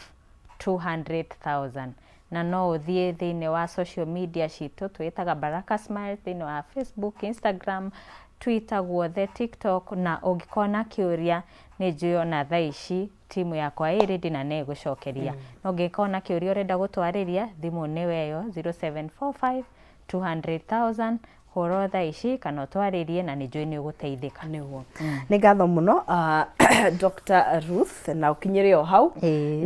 200,000 na no ũthiĩ thĩinĩ wa social media citũ twĩtaga Baraka Smiles thĩinĩ wa Facebook, Instagram, Twitter, guothe TikTok na ũngĩkorwo na kĩũria nĩ njũĩ ona thaa ici timu yakwa ĩrĩ na nĩ gũcokeria. No ũngĩkorwo na kĩũria ũrenda gũtwarĩria thimũ nĩ weyo 0745 200,000 horo tha ici kana twaririe na nijui ni uguteithika niguo ni ngatho muno Dr. Ruth na ukinyire o hau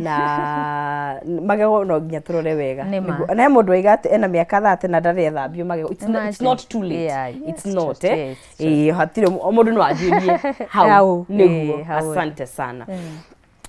na magego no nginya turore wega niguo na mundu aigate ena miaka 30 na ndari ethambio magego it's not too late it's not hatire mundu no ajirie hau niguo asante sana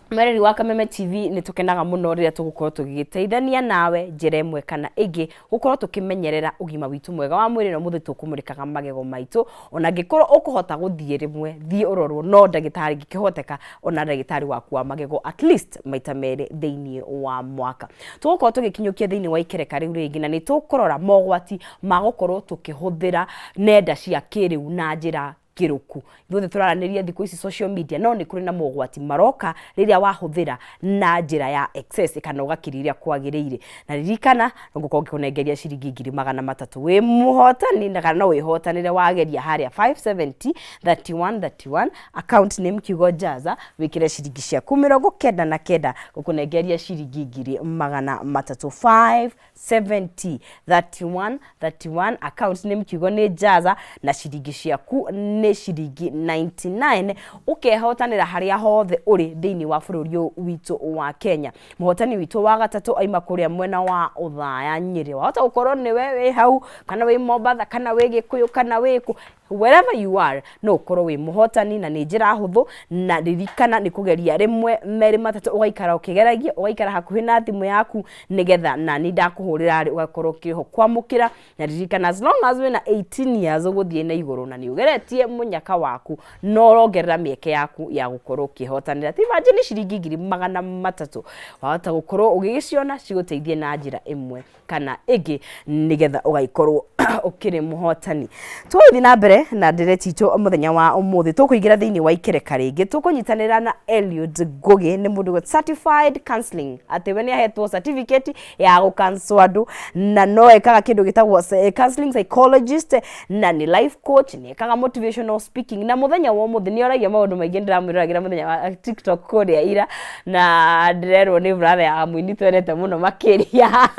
Mareri wa Kameme TV ni tukenaga muno riria tugukorwo tugiteithania nawe njira imwe kana ingi gukorwo tukimenyerera ugima witu mwega wa mwiri no muthe tukumurikaga magego maitu ona ngikorwo ukuhota guthie rimwe thie urorwo no ndagitari ngikihoteka ona ndagitari waku wa magego at least maita meri thiini wa mwaka tugukorwo tugikinyukia thiini wa ikereka riu ringi na ni tukurora mogwati magukorwo tukihuthira nenda cia kiriu na njira kiruku ithuothe turaraniria thiku ici social media no ni kuri na mogwati maroka riria wahuthira na njira ya excess kana ugakiriria kwagiriire na ririkana ngukorwo ngikunengeria ciringi 300 wi muhotani na kana no wihotanire wageria haria 570 31 account name kiugo jaza wikire ciringi ciaku 99 gukunengeria ciringi 300 570 31 account name kiugo ni jaza na ciringi ciaku ni ciringi 99 ukehotanira haria hothe uri thiini wa bururi witu wa Kenya muhotani witu wa gatatu aima kuria mwena wa uthaya Nyeri wahota gukorwo ni we hau kana we Mombasa kana we Gikuyu kana we wherever you are no ukorwo wi muhotani na ni njira huthu na ririkana ni kugeria rimwe meri matatu ugaikara ukigeragia ugaikara hakuhi na thimu yaku nigetha na ni ndakuhurira ugakorwo kiho kwamukira na ririkana as long as we na 18 years uguthie na iguru na ni ugeretie munyaka waku no rongerera mieke yaku ya gukorwo kihotanira ti imagine ciringi 300 wahota gukorwo ugiciona ciguteithie na njira imwe kana ingi nigetha ugaikorwo ukiri muhotani twithi na mbere na ndireti itu muthenya wa umuthi tukuigira thiini wa ikereka ringi tukunyitanira na Eliud Gogi ni mundu certified counseling ati we ni ahetwo certificate ya gucancel andu na no ekaga kindu gitagwo counseling psychologist na ni life coach ni ekaga motivational speaking na muthenya wa umuthi ni oragia maundu maingi ndiramwiragira muthenya wa TikTok code ya ira na ndirerwo ni brother ya mwini twerete muno makiria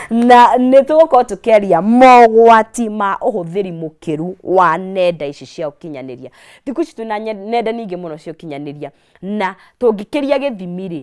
na nitugukorwo tukiaria mogwati ma uhuthiri mukiru wa nenda ici cia ukinyaniria thiku ici tuna nenda ningi muno cia ukinyaniria na tungikiria githimiri